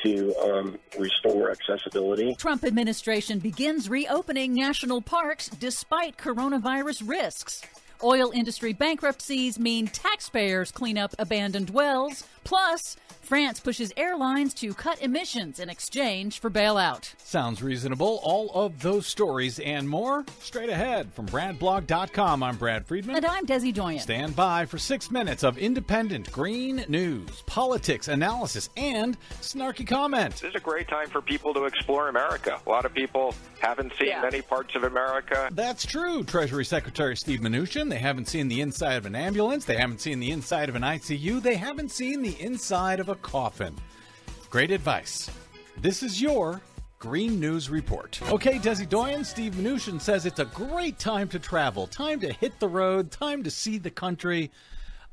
to restore accessibility. Trump administration begins reopening national parks despite coronavirus risks. Oil industry bankruptcies mean taxpayers clean up abandoned wells. Plus, France pushes airlines to cut emissions in exchange for bailout. Sounds reasonable. All of those stories and more straight ahead from BradBlog.com. I'm Brad Friedman. And I'm Desi Doyen. Stand by for 6 minutes of independent green news, politics, analysis, and snarky comment. This is a great time for people to explore America. A lot of people haven't seen many parts of America. That's true. Treasury Secretary Steve Mnuchin. They haven't seen the inside of an ambulance. They haven't seen the inside of an ICU. They haven't seen the inside of a coffin. Great advice. This is your Green News Report. Okay, Desi Doyen, Steve Mnuchin says it's a great time to travel, time to hit the road, time to see the country.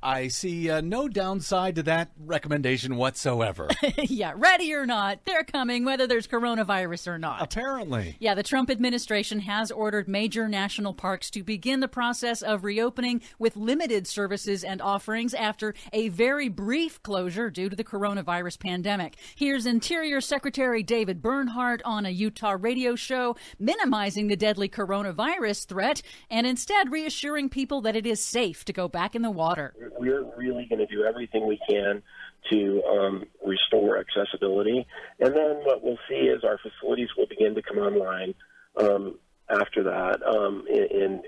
I see no downside to that recommendation whatsoever. Yeah, ready or not, they're coming whether there's coronavirus or not. Apparently. Yeah, the Trump administration has ordered major national parks to begin the process of reopening with limited services and offerings after a very brief closure due to the coronavirus pandemic. Here's Interior Secretary David Bernhardt on a Utah radio show minimizing the deadly coronavirus threat and instead reassuring people that it is safe to go back in the water. We're really going to do everything we can to restore accessibility. And then what we'll see is our facilities will begin to come online after that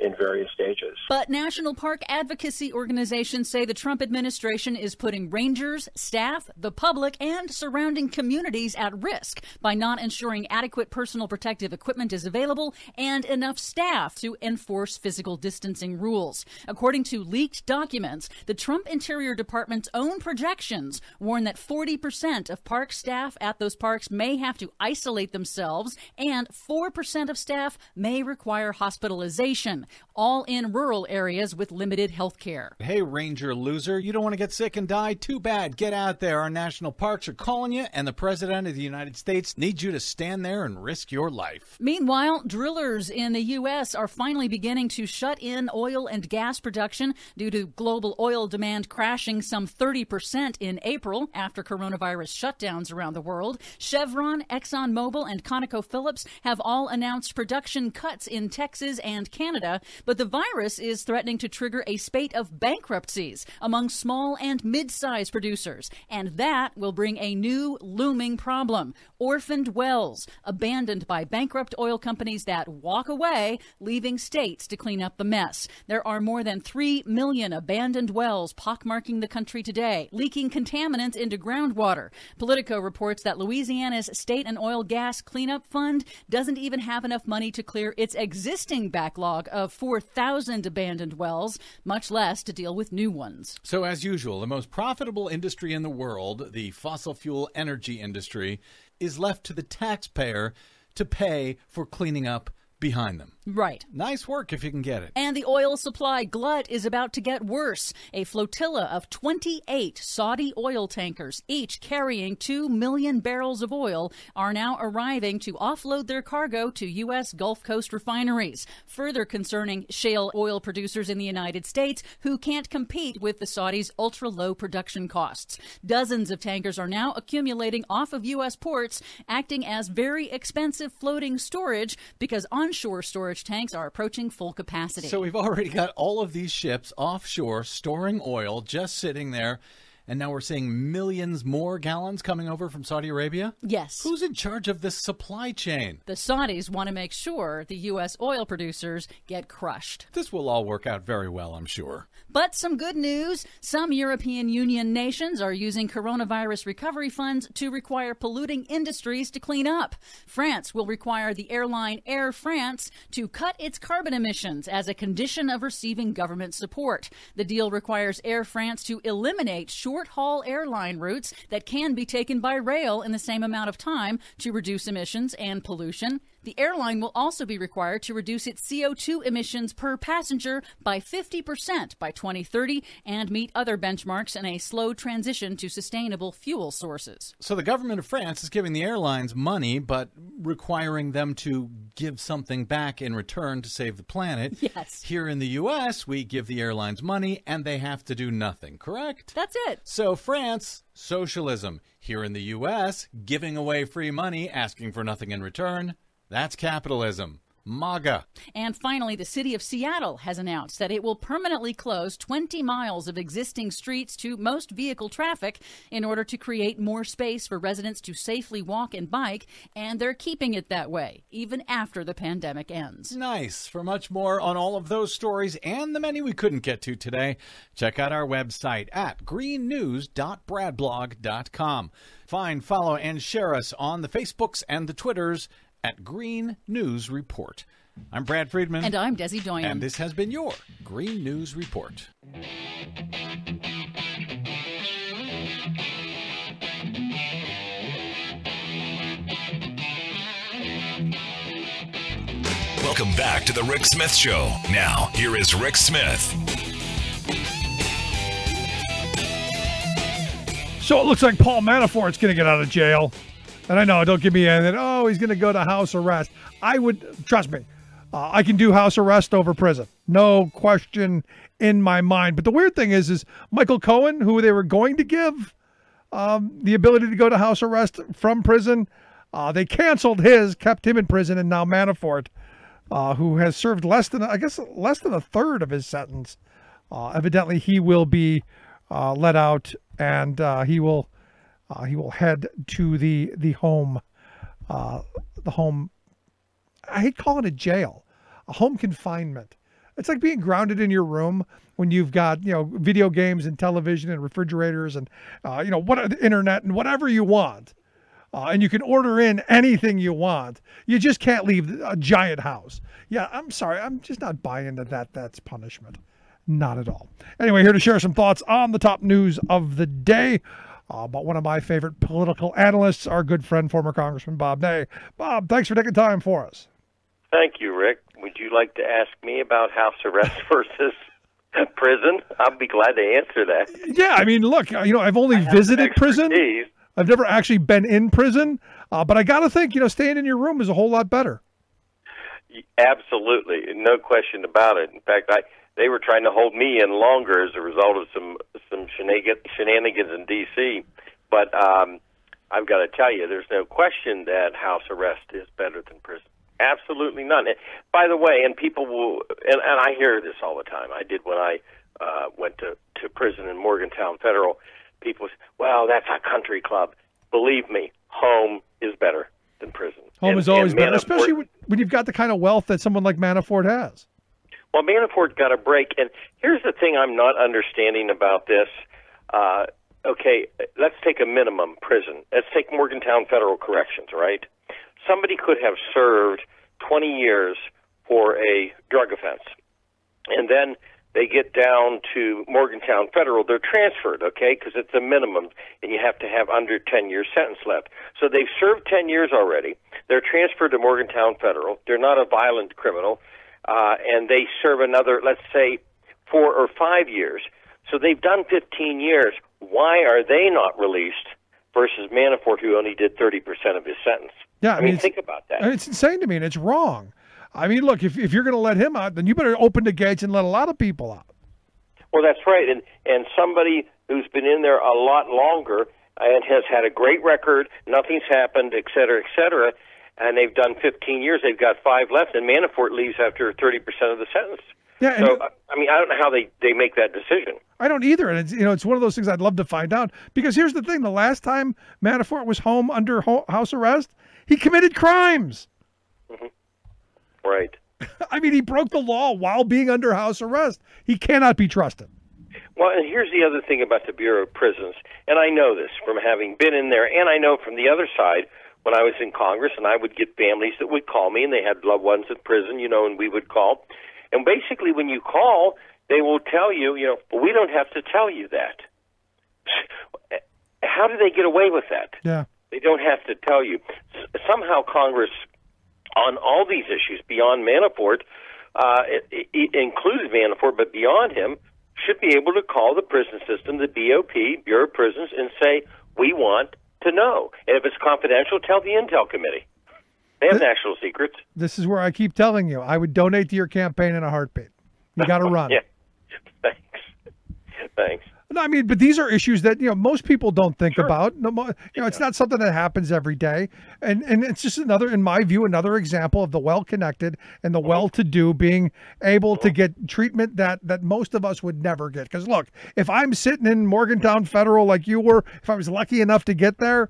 in various stages. But national park advocacy organizations say the Trump administration is putting rangers, staff, the public, and surrounding communities at risk by not ensuring adequate personal protective equipment is available and enough staff to enforce physical distancing rules. According to leaked documents, the Trump Interior Department's own projections warn that 40% of park staff at those parks may have to isolate themselves and 4% of staff may require hospitalization, all in rural areas with limited health care. Hey, ranger loser, you don't want to get sick and die? Too bad. Get out there. Our national parks are calling you, and the President of the United States needs you to stand there and risk your life. Meanwhile, drillers in the U.S. are finally beginning to shut in oil and gas production due to global oil demand crashing some 30% in April after coronavirus shutdowns around the world. Chevron, ExxonMobil, and ConocoPhillips have all announced production cuts in Texas and Canada, but the virus is threatening to trigger a spate of bankruptcies among small and mid-sized producers, and that will bring a new looming problem: orphaned wells, abandoned by bankrupt oil companies that walk away, leaving states to clean up the mess. There are more than 3 million abandoned wells pockmarking the country today, leaking contaminants into groundwater. Politico reports that Louisiana's State and Oil Gas Cleanup Fund doesn't even have enough money to clear its existing backlog of 4,000 abandoned wells, much less to deal with new ones. So as usual, the most profitable industry in the world, the fossil fuel energy industry, is left to the taxpayer to pay for cleaning up behind them. Right. Nice work if you can get it. And the oil supply glut is about to get worse. A flotilla of 28 Saudi oil tankers, each carrying 2 million barrels of oil, are now arriving to offload their cargo to U.S. Gulf Coast refineries, further concerning shale oil producers in the United States who can't compete with the Saudis' ultra-low production costs. Dozens of tankers are now accumulating off of U.S. ports, acting as very expensive floating storage because onshore storage tanks are approaching full capacity. So we've already got all of these ships offshore storing oil, just sitting there, and now we're seeing millions more gallons coming over from Saudi Arabia? Yes. Who's in charge of this supply chain? The Saudis want to make sure the U.S. oil producers get crushed. This will all work out very well, I'm sure. But some good news. Some European Union nations are using coronavirus recovery funds to require polluting industries to clean up. France will require the airline Air France to cut its carbon emissions as a condition of receiving government support. The deal requires Air France to eliminate short-haul airline routes that can be taken by rail in the same amount of time to reduce emissions and pollution. The airline will also be required to reduce its CO2 emissions per passenger by 50% by 2030 and meet other benchmarks in a slow transition to sustainable fuel sources. So the government of France is giving the airlines money, but requiring them to give something back in return to save the planet. Yes. Here in the U.S., we give the airlines money, and they have to do nothing, correct? That's it. So France, socialism. Here in the U.S., giving away free money, asking for nothing in return. That's capitalism. MAGA. And finally, the city of Seattle has announced that it will permanently close 20 miles of existing streets to most vehicle traffic in order to create more space for residents to safely walk and bike, and they're keeping it that way, even after the pandemic ends. Nice. For much more on all of those stories and the many we couldn't get to today, check out our website at greennews.bradblog.com. Find, follow, and share us on the Facebooks and the Twitters at Green News Report. I'm Brad Friedman. And I'm Desi Doyen. And this has been your Green News Report. Welcome back to the Rick Smith Show. Now, here is Rick Smith. So it looks like Paul Manafort's going to get out of jail. And I know, don't give me anything. Oh, he's going to go to house arrest. I would, trust me, I can do house arrest over prison. No question in my mind. But the weird thing is Michael Cohen, who they were going to give the ability to go to house arrest from prison, they canceled his, kept him in prison, and now Manafort, who has served less than a third of his sentence, evidently he will be let out, and he will head to the home. I hate calling it jail, a home confinement. It's like being grounded in your room when you've got, video games and television and refrigerators and, the internet and whatever you want. And you can order in anything you want. You just can't leave a giant house. Yeah, I'm sorry. I'm just not buying into that. That's punishment. Not at all. Anyway, here to share some thoughts on the top news of the day. About one of my favorite political analysts, our good friend, former Congressman Bob Ney. Bob, thanks for taking time for us. Thank you, Rick. Would you like to ask me about house arrest versus prison? I'll be glad to answer that. Yeah, I mean, look, I've only visited prison. I've never actually been in prison, but I got to think, staying in your room is a whole lot better. Absolutely, no question about it. In fact, they were trying to hold me in longer as a result of some shenanigans in D.C. But I've got to tell you, there's no question that house arrest is better than prison. Absolutely none. By the way, and people will, and I hear this all the time. I did when I went to prison in Morgantown Federal. People say, well, that's a country club. Believe me, home is better than prison. Home is always better, especially when you've got the kind of wealth that someone like Manafort has. Well, Manafort got a break, and here's the thing I'm not understanding about this. Okay, let's take a minimum prison. Let's take Morgantown Federal Corrections, right? Somebody could have served 20 years for a drug offense, and then they get down to Morgantown Federal, they're transferred, okay, because it's a minimum, and you have to have under 10 years sentence left. So they've served 10 years already. They're transferred to Morgantown Federal. They're not a violent criminal, and they serve another, let's say, 4 or 5 years. So they've done 15 years. Why are they not released versus Manafort, who only did 30% of his sentence? Yeah, I mean, think about that. It's insane to me, and it's wrong. I mean, look, if you're going to let him out, then you better open the gates and let a lot of people out. Well, that's right. And somebody who's been in there a lot longer and has had a great record, nothing's happened, et cetera, and they've done 15 years, they've got 5 left, and Manafort leaves after 30% of the sentence. Yeah, so, I mean, I don't know how they make that decision. I don't either, and it's one of those things I'd love to find out, because here's the thing, the last time Manafort was home under house arrest, he committed crimes. Mm-hmm. Right. I mean, he broke the law while being under house arrest. He cannot be trusted. Well, and here's the other thing about the Bureau of Prisons, and I know this from having been in there, and I know from the other side when I was in Congress, and I would get families that would call me, and they had loved ones in prison, and we would call. And basically, when you call, they will tell you, well, we don't have to tell you that. How do they get away with that? Yeah. They don't have to tell you. Somehow Congress, on all these issues beyond Manafort, it includes Manafort, but beyond him, should be able to call the prison system, the BOP, Bureau of Prisons, and say, we want to know. And if it's confidential, tell the Intel Committee. They have national secrets. This is where I keep telling you, I would donate to your campaign in a heartbeat. You got to run. Yeah. Thanks. No, I mean, but these are issues that most people don't think about. No, it's not something that happens every day, and it's just another, in my view, another example of the well-connected and the well-to-do being able to get treatment that most of us would never get. Because look, if I'm sitting in Morgantown Federal like you were, if I was lucky enough to get there,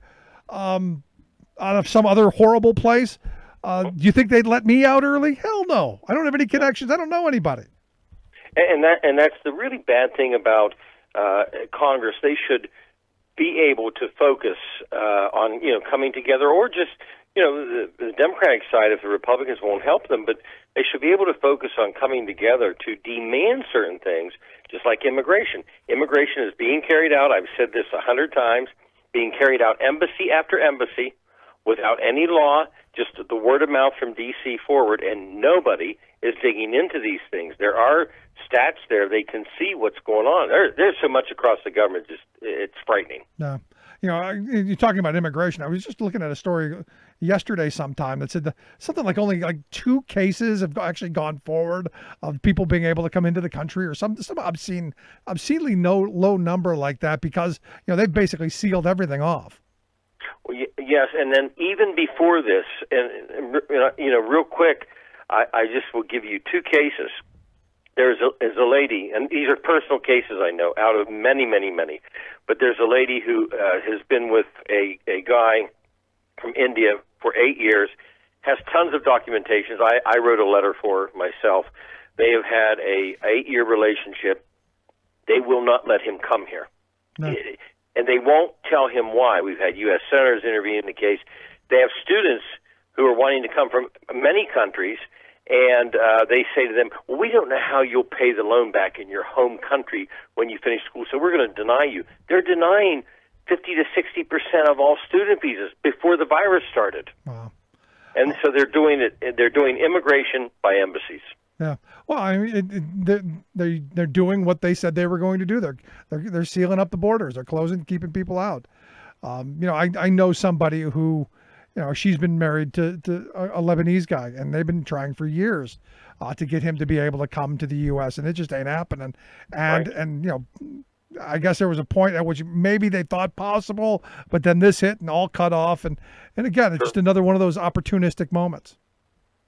out of some other horrible place, do you think they'd let me out early? Hell no. I don't have any connections. I don't know anybody. And that's the really bad thing about Congress. They should be able to focus on coming together, or just the Democratic side, if the Republicans won't help them, but they should be able to focus on coming together to demand certain things, just like immigration. Immigration is being carried out, I've said this 100 times, being carried out embassy after embassy without any law, just the word of mouth from D.C. forward, and nobody is digging into these things. There are stats there. They can see what's going on. There's so much across the government, it's frightening. No. You're talking about immigration. I was just looking at a story yesterday sometime that said something like only 2 cases have actually gone forward of people being able to come into the country, or some obscenely low number like that, because they've basically sealed everything off. Well, yes, and then even before this, and real quick, I just will give you 2 cases. There's a lady, and these are personal cases I know, out of many, many, many. But there's a lady who has been with a guy from India for 8 years, has tons of documentations. I wrote a letter for myself. They have had a 8-year relationship. They will not let him come here. No. And they won't tell him why. We've had U.S. senators intervene in the case. They have students who are wanting to come from many countries, and they say to them, well, we don't know how you'll pay the loan back in your home country when you finish school, so we're going to deny you. They're denying 50 to 60% of all student visas before the virus started. Wow. And so they're doing it. They're doing immigration by embassies. Yeah. Well, I mean, they're doing what they said they were going to do. They're sealing up the borders. They're closing, keeping people out. I know somebody who, she's been married to a Lebanese guy, and they've been trying for years to get him to be able to come to the U.S., and it just ain't happening. And right. and I guess there was a point at which maybe they thought possible, but then this hit and all cut off. And again, it's just another one of those opportunistic moments.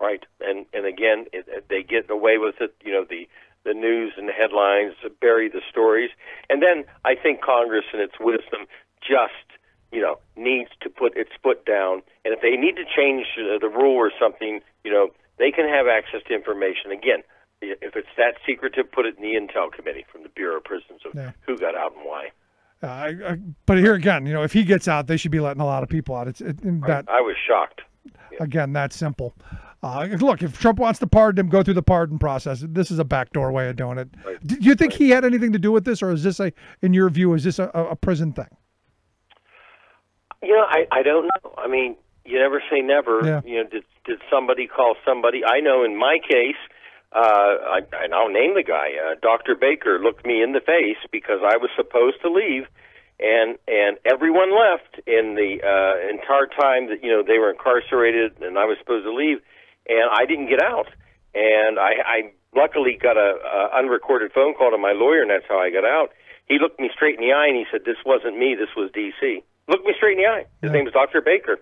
Right. And again, they get away with it. The news and the headlines bury the stories. And then I think Congress, in its wisdom, just, needs to put its foot down. And if they need to change the rule or something, they can have access to information. Again, if it's that secretive, put it in the Intel Committee from the Bureau of Prisons of who got out and why. But here again, if he gets out, they should be letting a lot of people out. I was shocked. Again, that simple. Look, if Trump wants to pardon him, go through the pardon process. This is a backdoor way of doing it. Right. Do you think he had anything to do with this, or is this in your view, is this a prison thing? You know, I don't know. I mean, you never say never. Yeah. You know, did somebody call somebody? I know in my case, and I'll name the guy, Dr. Baker looked me in the face because I was supposed to leave, and everyone left in the entire time that, you know, they were incarcerated and I was supposed to leave, and I didn't get out. And I luckily got a unrecorded phone call to my lawyer, and that's how I got out. He looked me straight in the eye and he said, "This wasn't me, this was D.C." Looked me straight in the eye. His name was Dr. Baker.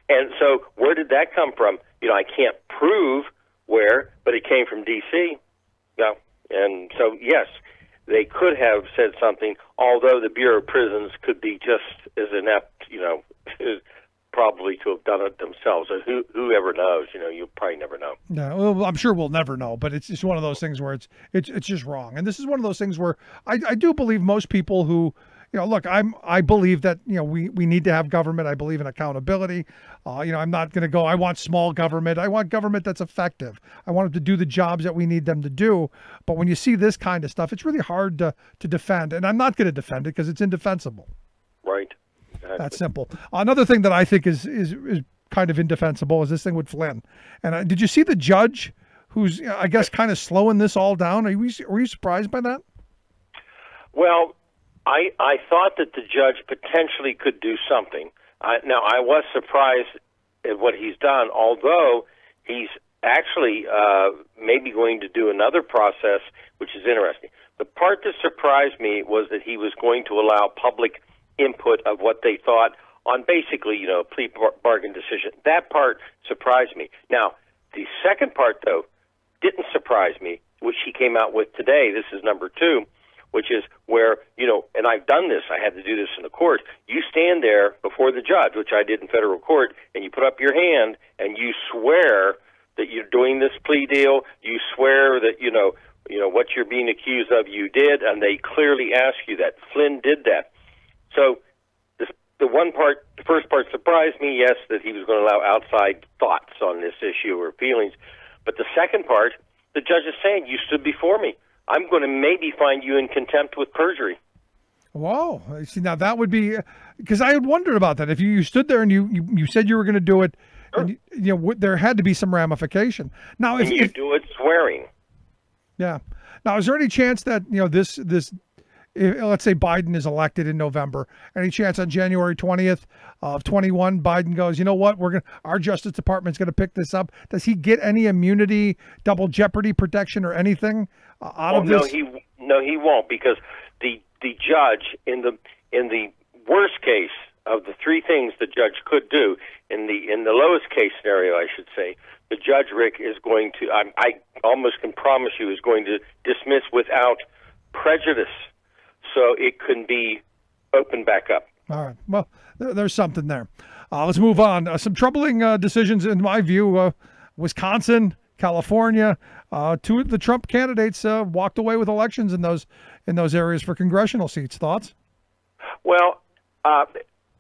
And so where did that come from? You know, I can't prove where, but it came from D.C. Yeah. And so, yes, they could have said something, although the Bureau of Prisons could be just as inept, you know, probably to have done it themselves. Or whoever knows, you know, you'll probably never know. Yeah, well, I'm sure we'll never know, but it's just one of those things where it's just wrong. And this is one of those things where I do believe most people who, you know, look, I believe that, you know, we need to have government. I believe in accountability. You know, I'm not going to go, I want small government. I want government that's effective. I want them to do the jobs that we need them to do. But when you see this kind of stuff, it's really hard to defend. And I'm not going to defend it because it's indefensible. Right. Exactly. That's simple. Another thing that I think is kind of indefensible is this thing with Flynn. And did you see the judge who's, I guess, kind of slowing this all down? Were you surprised by that? Well, I thought that the judge potentially could do something. Now, I was surprised at what he's done, although he's actually maybe going to do another process, which is interesting. The part that surprised me was that he was going to allow public input of what they thought on basically, you know, plea bargain decision. That part surprised me. Now, the second part, though, didn't surprise me, which he came out with today. This is number 2. Which is where, you know, and I've done this, I had to do this in the court. You stand there before the judge, which I did in federal court, and you put up your hand and you swear that you're doing this plea deal. You swear that, you know what you're being accused of, you did, and they clearly ask you that. Flynn did that. So the first part surprised me, yes, that he was going to allow outside thoughts on this issue or feelings. But the second part, the judge is saying, you stood before me. I'm going to maybe find you in contempt with perjury. Whoa. See, now that would be, because I had wondered about that. If you stood there and you said you were going to do it, sure. And you know, there had to be some ramification. Now, if you do it swearing. Yeah. Now, is there any chance that, you know, this let's say Biden is elected in November, any chance on January 20th of 21, Biden goes, you know what, our Justice Department's going to pick this up. Does he get any immunity, double jeopardy protection or anything out of this? No, he won't, because the judge in the worst case of the 3 things the judge could do, in the lowest case scenario, I should say, the judge, Rick, is going to, I almost can promise you, is going to dismiss without prejudice. So it can be opened back up. All right. Well, there's something there. Let's move on. Some troubling decisions, in my view. Wisconsin, California. 2 of the Trump candidates walked away with elections in those areas for congressional seats. Thoughts? Well, on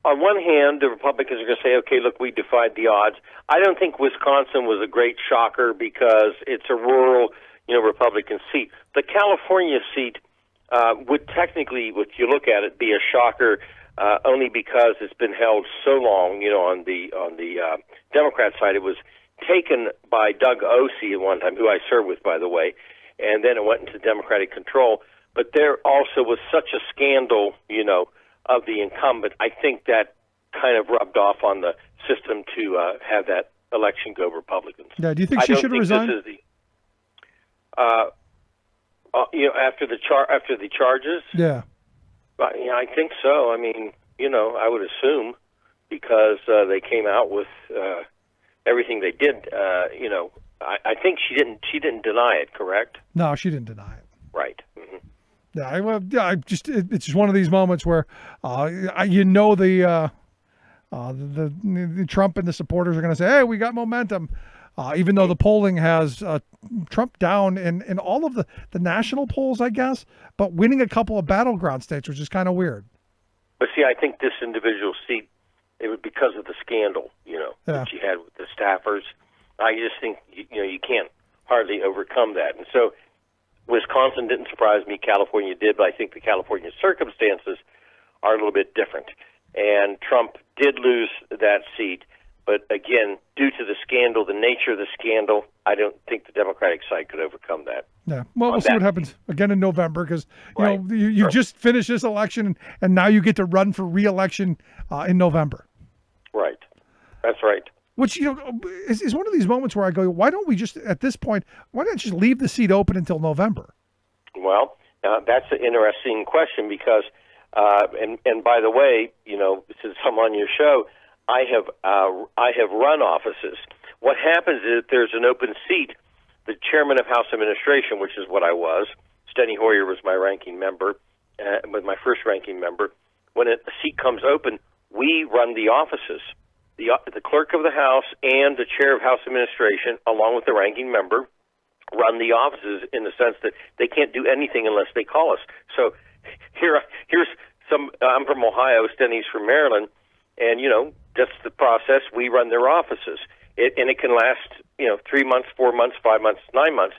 one hand, the Republicans are going to say, okay, look, we defied the odds. I don't think Wisconsin was a great shocker because it's a rural, you know, Republican seat. The California seat would technically, if you look at it, be a shocker only because it's been held so long. You know, on the Democrat side, it was taken by Doug Osee at one time, who I served with, by the way, and then it went into Democratic control. But there also was such a scandal, you know, of the incumbent. I think that kind of rubbed off on the system to have that election go Republicans. Yeah. Do you think she should have resigned? This is you know, after the charges. Yeah. Yeah, I think so. I mean, you know, I would assume because they came out with everything they did. You know, I think she didn't deny it. Correct? No, she didn't deny it. Right. Mm-hmm. Yeah, it's just one of these moments where, you know, the Trump and the supporters are going to say, "Hey, we got momentum," even though the polling has Trump down in all of the national polls, I guess, but winning a couple of battleground states, which is kind of weird. But see, I think this individual seat, it was because of the scandal, you know, that she had with the staffers. I just think you can't hardly overcome that. And so Wisconsin didn't surprise me. California did, but I think the California circumstances are a little bit different. And Trump did lose that seat. But again, due to the scandal, the nature of the scandal, I don't think the Democratic side could overcome that. Yeah, well, we'll see what happens again in November because you just finished this election and now you get to run for re-election in November. Right, that's right. Which is one of these moments where I go, why don't we just at this point? Why don't you just leave the seat open until November? Well, that's an interesting question because, and by the way, since I'm on your show, I have run offices. What happens is if there's an open seat, the chairman of House Administration, which is what I was, Steny Hoyer was my ranking member, was my first ranking member. When a seat comes open, we run the offices. The clerk of the House and the chair of House Administration, along with the ranking member, run the offices in the sense that they can't do anything unless they call us. So here's some. I'm from Ohio. Steny's from Maryland, and that's the process. We run their offices, and it can last 3 months, 4 months, 5 months, 9 months,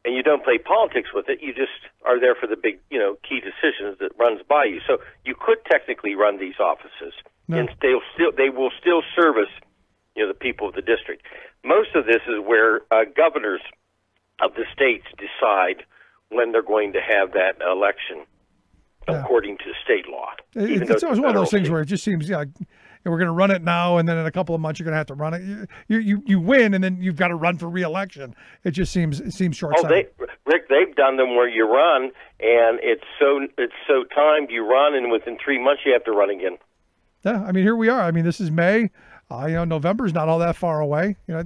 and you don't play politics with it. You just are there for the big key decisions that runs by you. So you could technically run these offices. No. And they will still service the people of the district. Most of this is where governors of the states decide when they're going to have that election according to state law. It's one of those things where it just seems like we're going to run it now, and then in a couple of months you're going to have to run it. You win, and then you've got to run for re-election. It just seems short-sighted. Rick, they've done them where you run, and it's so timed. You run, and within 3 months you have to run again. Yeah, I mean, here we are. I mean, this is May. November's not all that far away. You're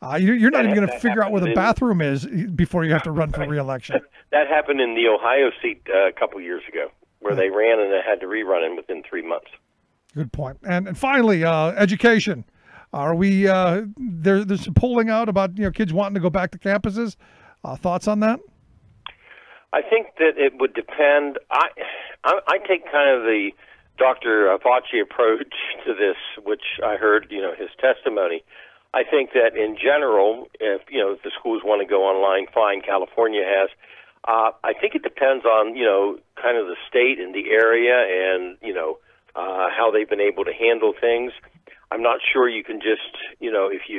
not even going to figure out where the bathroom is before you have to run for re-election. That happened in the Ohio seat a couple years ago, where they ran and they had to rerun it within 3 months. Good point. And finally, education. Are we? There's some polling out about kids wanting to go back to campuses. Thoughts on that? I think that it would depend. I take kind of the Dr. Fauci approach to this, which I heard, his testimony. I think that in general, if the schools want to go online, fine. California has. I think it depends on kind of the state and the area and how they've been able to handle things. I'm not sure you can just if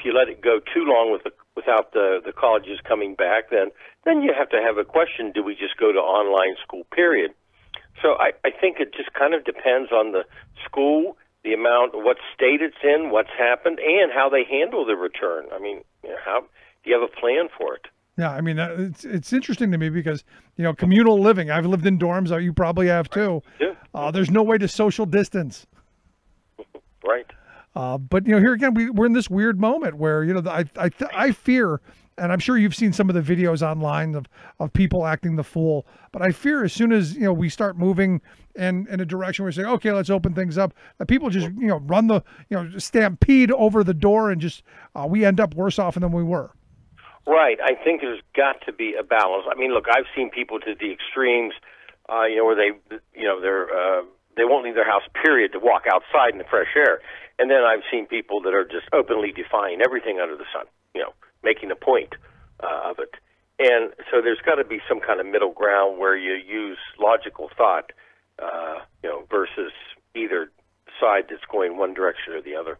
you let it go too long without the colleges coming back, then you have to have a question: do we just go to online school? Period. So I think it just kind of depends on the school, the amount, what state it's in, what's happened, and how they handle the return. I mean, how do you have a plan for it? Yeah, I mean, it's interesting to me because, communal living, I've lived in dorms, you probably have too. Yeah. There's no way to social distance. Right. But, here again, we're in this weird moment where, I fear, and I'm sure you've seen some of the videos online of people acting the fool, but I fear as soon as, we start moving in a direction where we say, okay, let's open things up, that people just, run the, stampede over the door and just, we end up worse off than we were. Right. I think there's got to be a balance. I mean, look, I've seen people to the extremes, where they won't leave their house, period, to walk outside in the fresh air. And then I've seen people that are just openly defying everything under the sun, making a point of it. And so there's got to be some kind of middle ground where you use logical thought, versus either side that's going one direction or the other.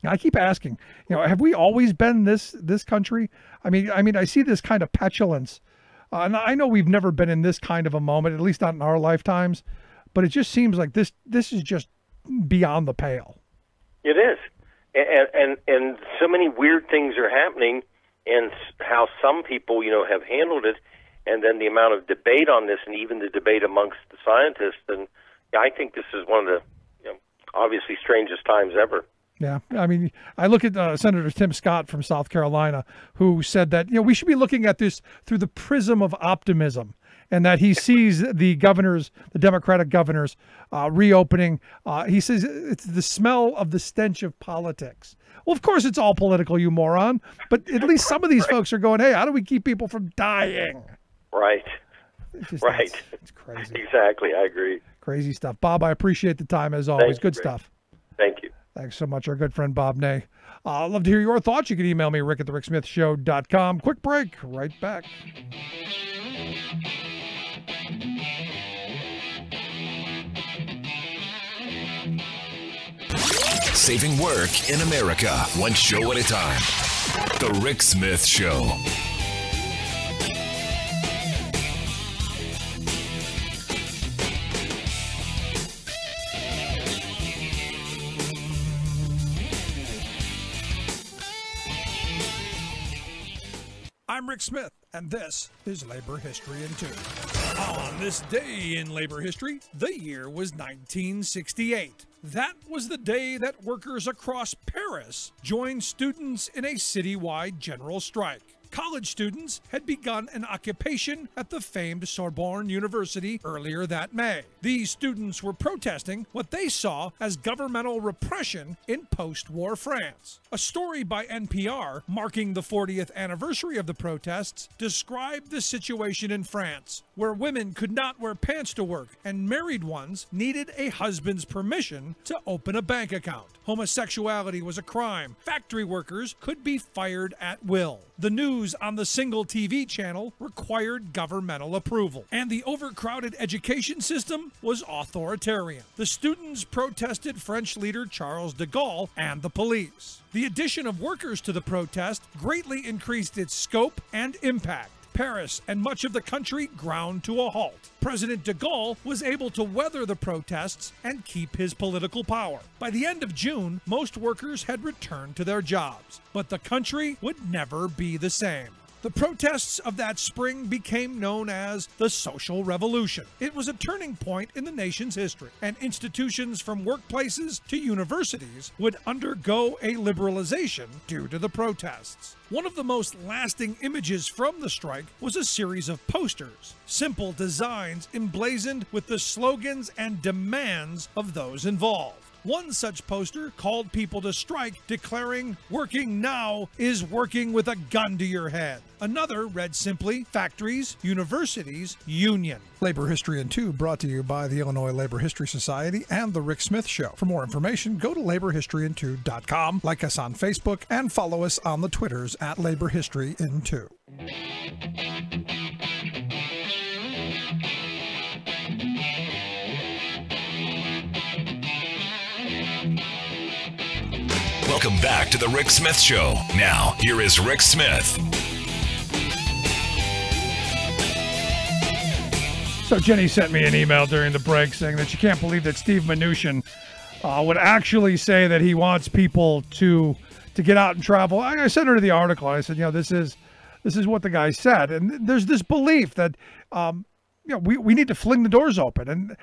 I keep asking, have we always been this country? I mean, I see this kind of petulance, and I know we've never been in this kind of a moment, at least not in our lifetimes. But it just seems like this is just beyond the pale. It is, and so many weird things are happening, and how some people have handled it, and then the amount of debate on this, and even the debate amongst the scientists. And I think this is one of the obviously strangest times ever. Yeah, I mean, I look at Senator Tim Scott from South Carolina, who said that we should be looking at this through the prism of optimism, and that he sees the Democratic governors, reopening. He says it's the smell of the stench of politics. Well, of course, it's all political, you moron. But at least some of these folks are going, hey, how do we keep people from dying? Right. Right. It's crazy. Exactly. I agree. Crazy stuff. Bob, I appreciate the time as always. Good stuff. Thank you. Thanks so much, our good friend Bob Ney. I'd love to hear your thoughts. You can email me, rick@thericksmithshow.com. Quick break, right back. Saving work in America, one show at a time. The Rick Smith Show. I'm Rick Smith, and this is Labor History in 2. On this day in labor history, the year was 1968. That was the day that workers across Paris joined students in a citywide general strike. College students had begun an occupation at the famed Sorbonne University earlier that May. These students were protesting what they saw as governmental repression in post-war France. A story by NPR marking the 40th anniversary of the protests described the situation in France, where women could not wear pants to work and married ones needed a husband's permission to open a bank account. Homosexuality was a crime. Factory workers could be fired at will. The news on the single TV channel required governmental approval, and the overcrowded education system was authoritarian. The students protested French leader Charles de Gaulle and the police. The addition of workers to the protest greatly increased its scope and impact. Paris and much of the country ground to a halt. President de Gaulle was able to weather the protests and keep his political power. By the end of June, most workers had returned to their jobs, but the country would never be the same. The protests of that spring became known as the Social Revolution. It was a turning point in the nation's history, and institutions from workplaces to universities would undergo a liberalization due to the protests. One of the most lasting images from the strike was a series of posters, simple designs emblazoned with the slogans and demands of those involved. One such poster called people to strike, declaring, "Working now is working with a gun to your head." Another read simply, "Factories, Universities, Union." Labor History in 2 brought to you by the Illinois Labor History Society and The Rick Smith Show. For more information, go to laborhistoryin2.com, like us on Facebook, and follow us on the Twitters at Labor History in 2. Welcome back to the Rick Smith Show. Now, here is Rick Smith. So Jenny sent me an email during the break saying that she can't believe that Steve Mnuchin would actually say that he wants people to get out and travel. I sent her to the article. I said, this is what the guy said. And there's this belief that, we need to fling the doors open. And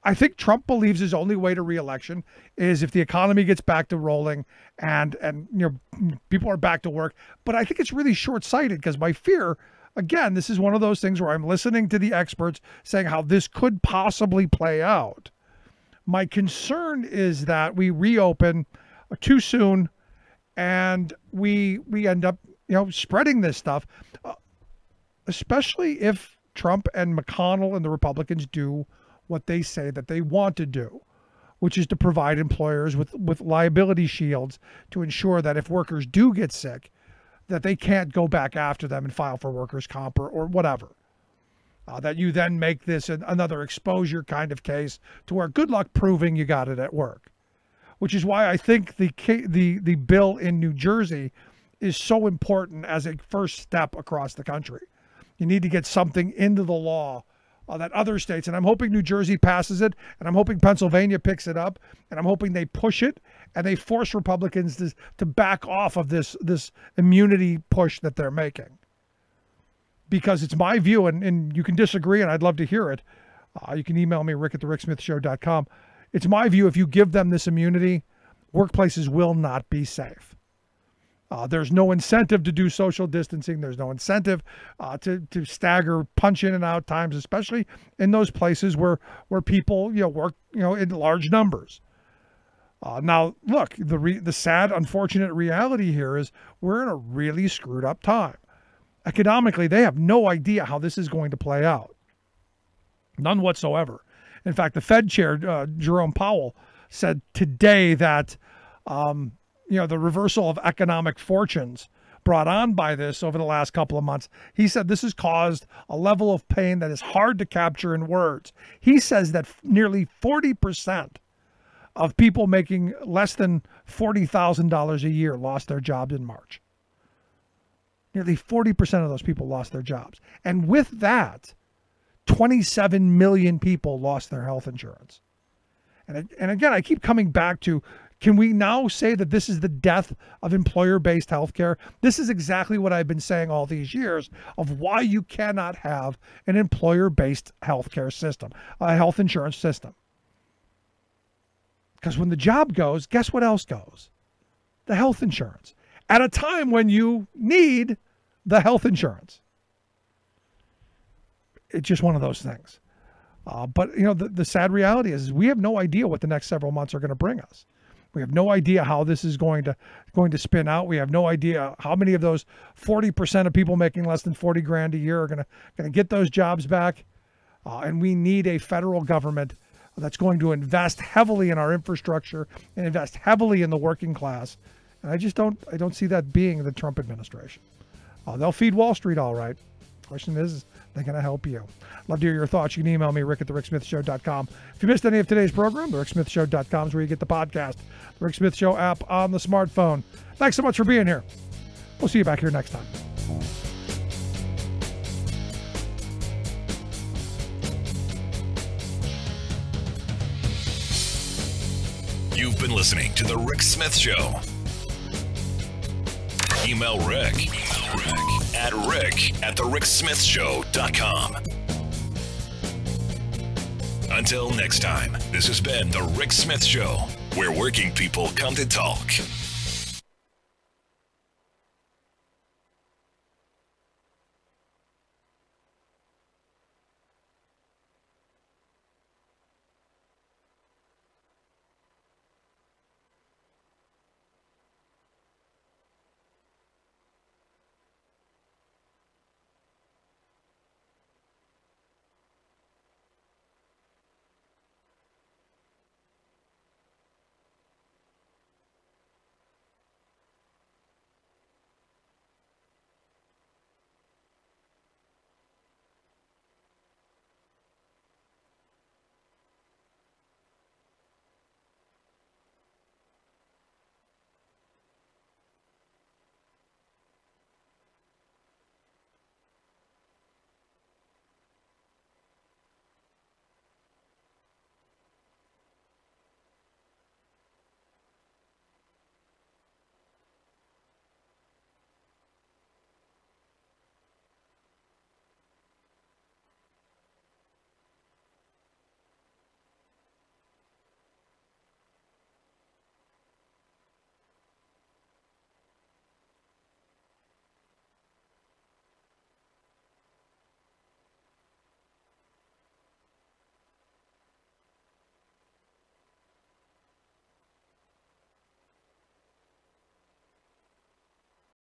I think Trump believes his only way to re-election is if the economy gets back to rolling and people are back to work. But I think it's really short-sighted because my fear, again, this is one of those things where I'm listening to the experts saying how this could possibly play out. My concern is that we reopen too soon and we end up, spreading this stuff, especially if Trump and McConnell and the Republicans do what they say that they want to do, which is to provide employers with liability shields to ensure that if workers do get sick, that they can't go back after them and file for workers' comp or whatever. That you then make this another exposure kind of case to where good luck proving you got it at work, which is why I think the bill in New Jersey is so important as a first step across the country. You need to get something into the law that other states, and I'm hoping New Jersey passes it, and I'm hoping Pennsylvania picks it up, and I'm hoping they push it, and they force Republicans to back off of this immunity push that they're making. Because it's my view, and you can disagree, and I'd love to hear it. You can email me, rick@thericksmithshow.com. It's my view, if you give them this immunity, workplaces will not be safe. There's no incentive to do social distancing. There's no incentive to stagger punch in and out times, especially in those places where people work in large numbers. Now, look, the sad, unfortunate reality here is we're in a really screwed up time. Economically, they have no idea how this is going to play out. None whatsoever. In fact, the Fed chair, Jerome Powell, said today that the reversal of economic fortunes brought on by this over the last couple of months. He said this has caused a level of pain that is hard to capture in words. He says that nearly 40% of people making less than $40,000 a year lost their jobs in March. Nearly 40% of those people lost their jobs. And with that, 27 million people lost their health insurance. And again, I keep coming back to, can we now say that this is the death of employer-based healthcare? This is exactly what I've been saying all these years of why you cannot have an employer-based healthcare system, a health insurance system. Because when the job goes, guess what else goes? The health insurance. At a time when you need the health insurance. It's just one of those things. But the sad reality is we have no idea what the next several months are going to bring us. We have no idea how this is going to spin out. We have no idea how many of those 40% of people making less than 40 grand a year are going to get those jobs back. And we need a federal government that's going to invest heavily in our infrastructure and invest heavily in the working class. And I don't see that being the Trump administration. They'll feed Wall Street all right. Question is they going to help you? Love to hear your thoughts. You can email me, rick@thericksmithshow.com. If you missed any of today's program, thericksmithshow.com is where you get the podcast. The Rick Smith Show app on the smartphone. Thanks so much for being here. We'll see you back here next time. You've been listening to The Rick Smith Show. Email Rick at rick@thericksmithshow.com. Until next time, this has been The Rick Smith Show, where working people come to talk.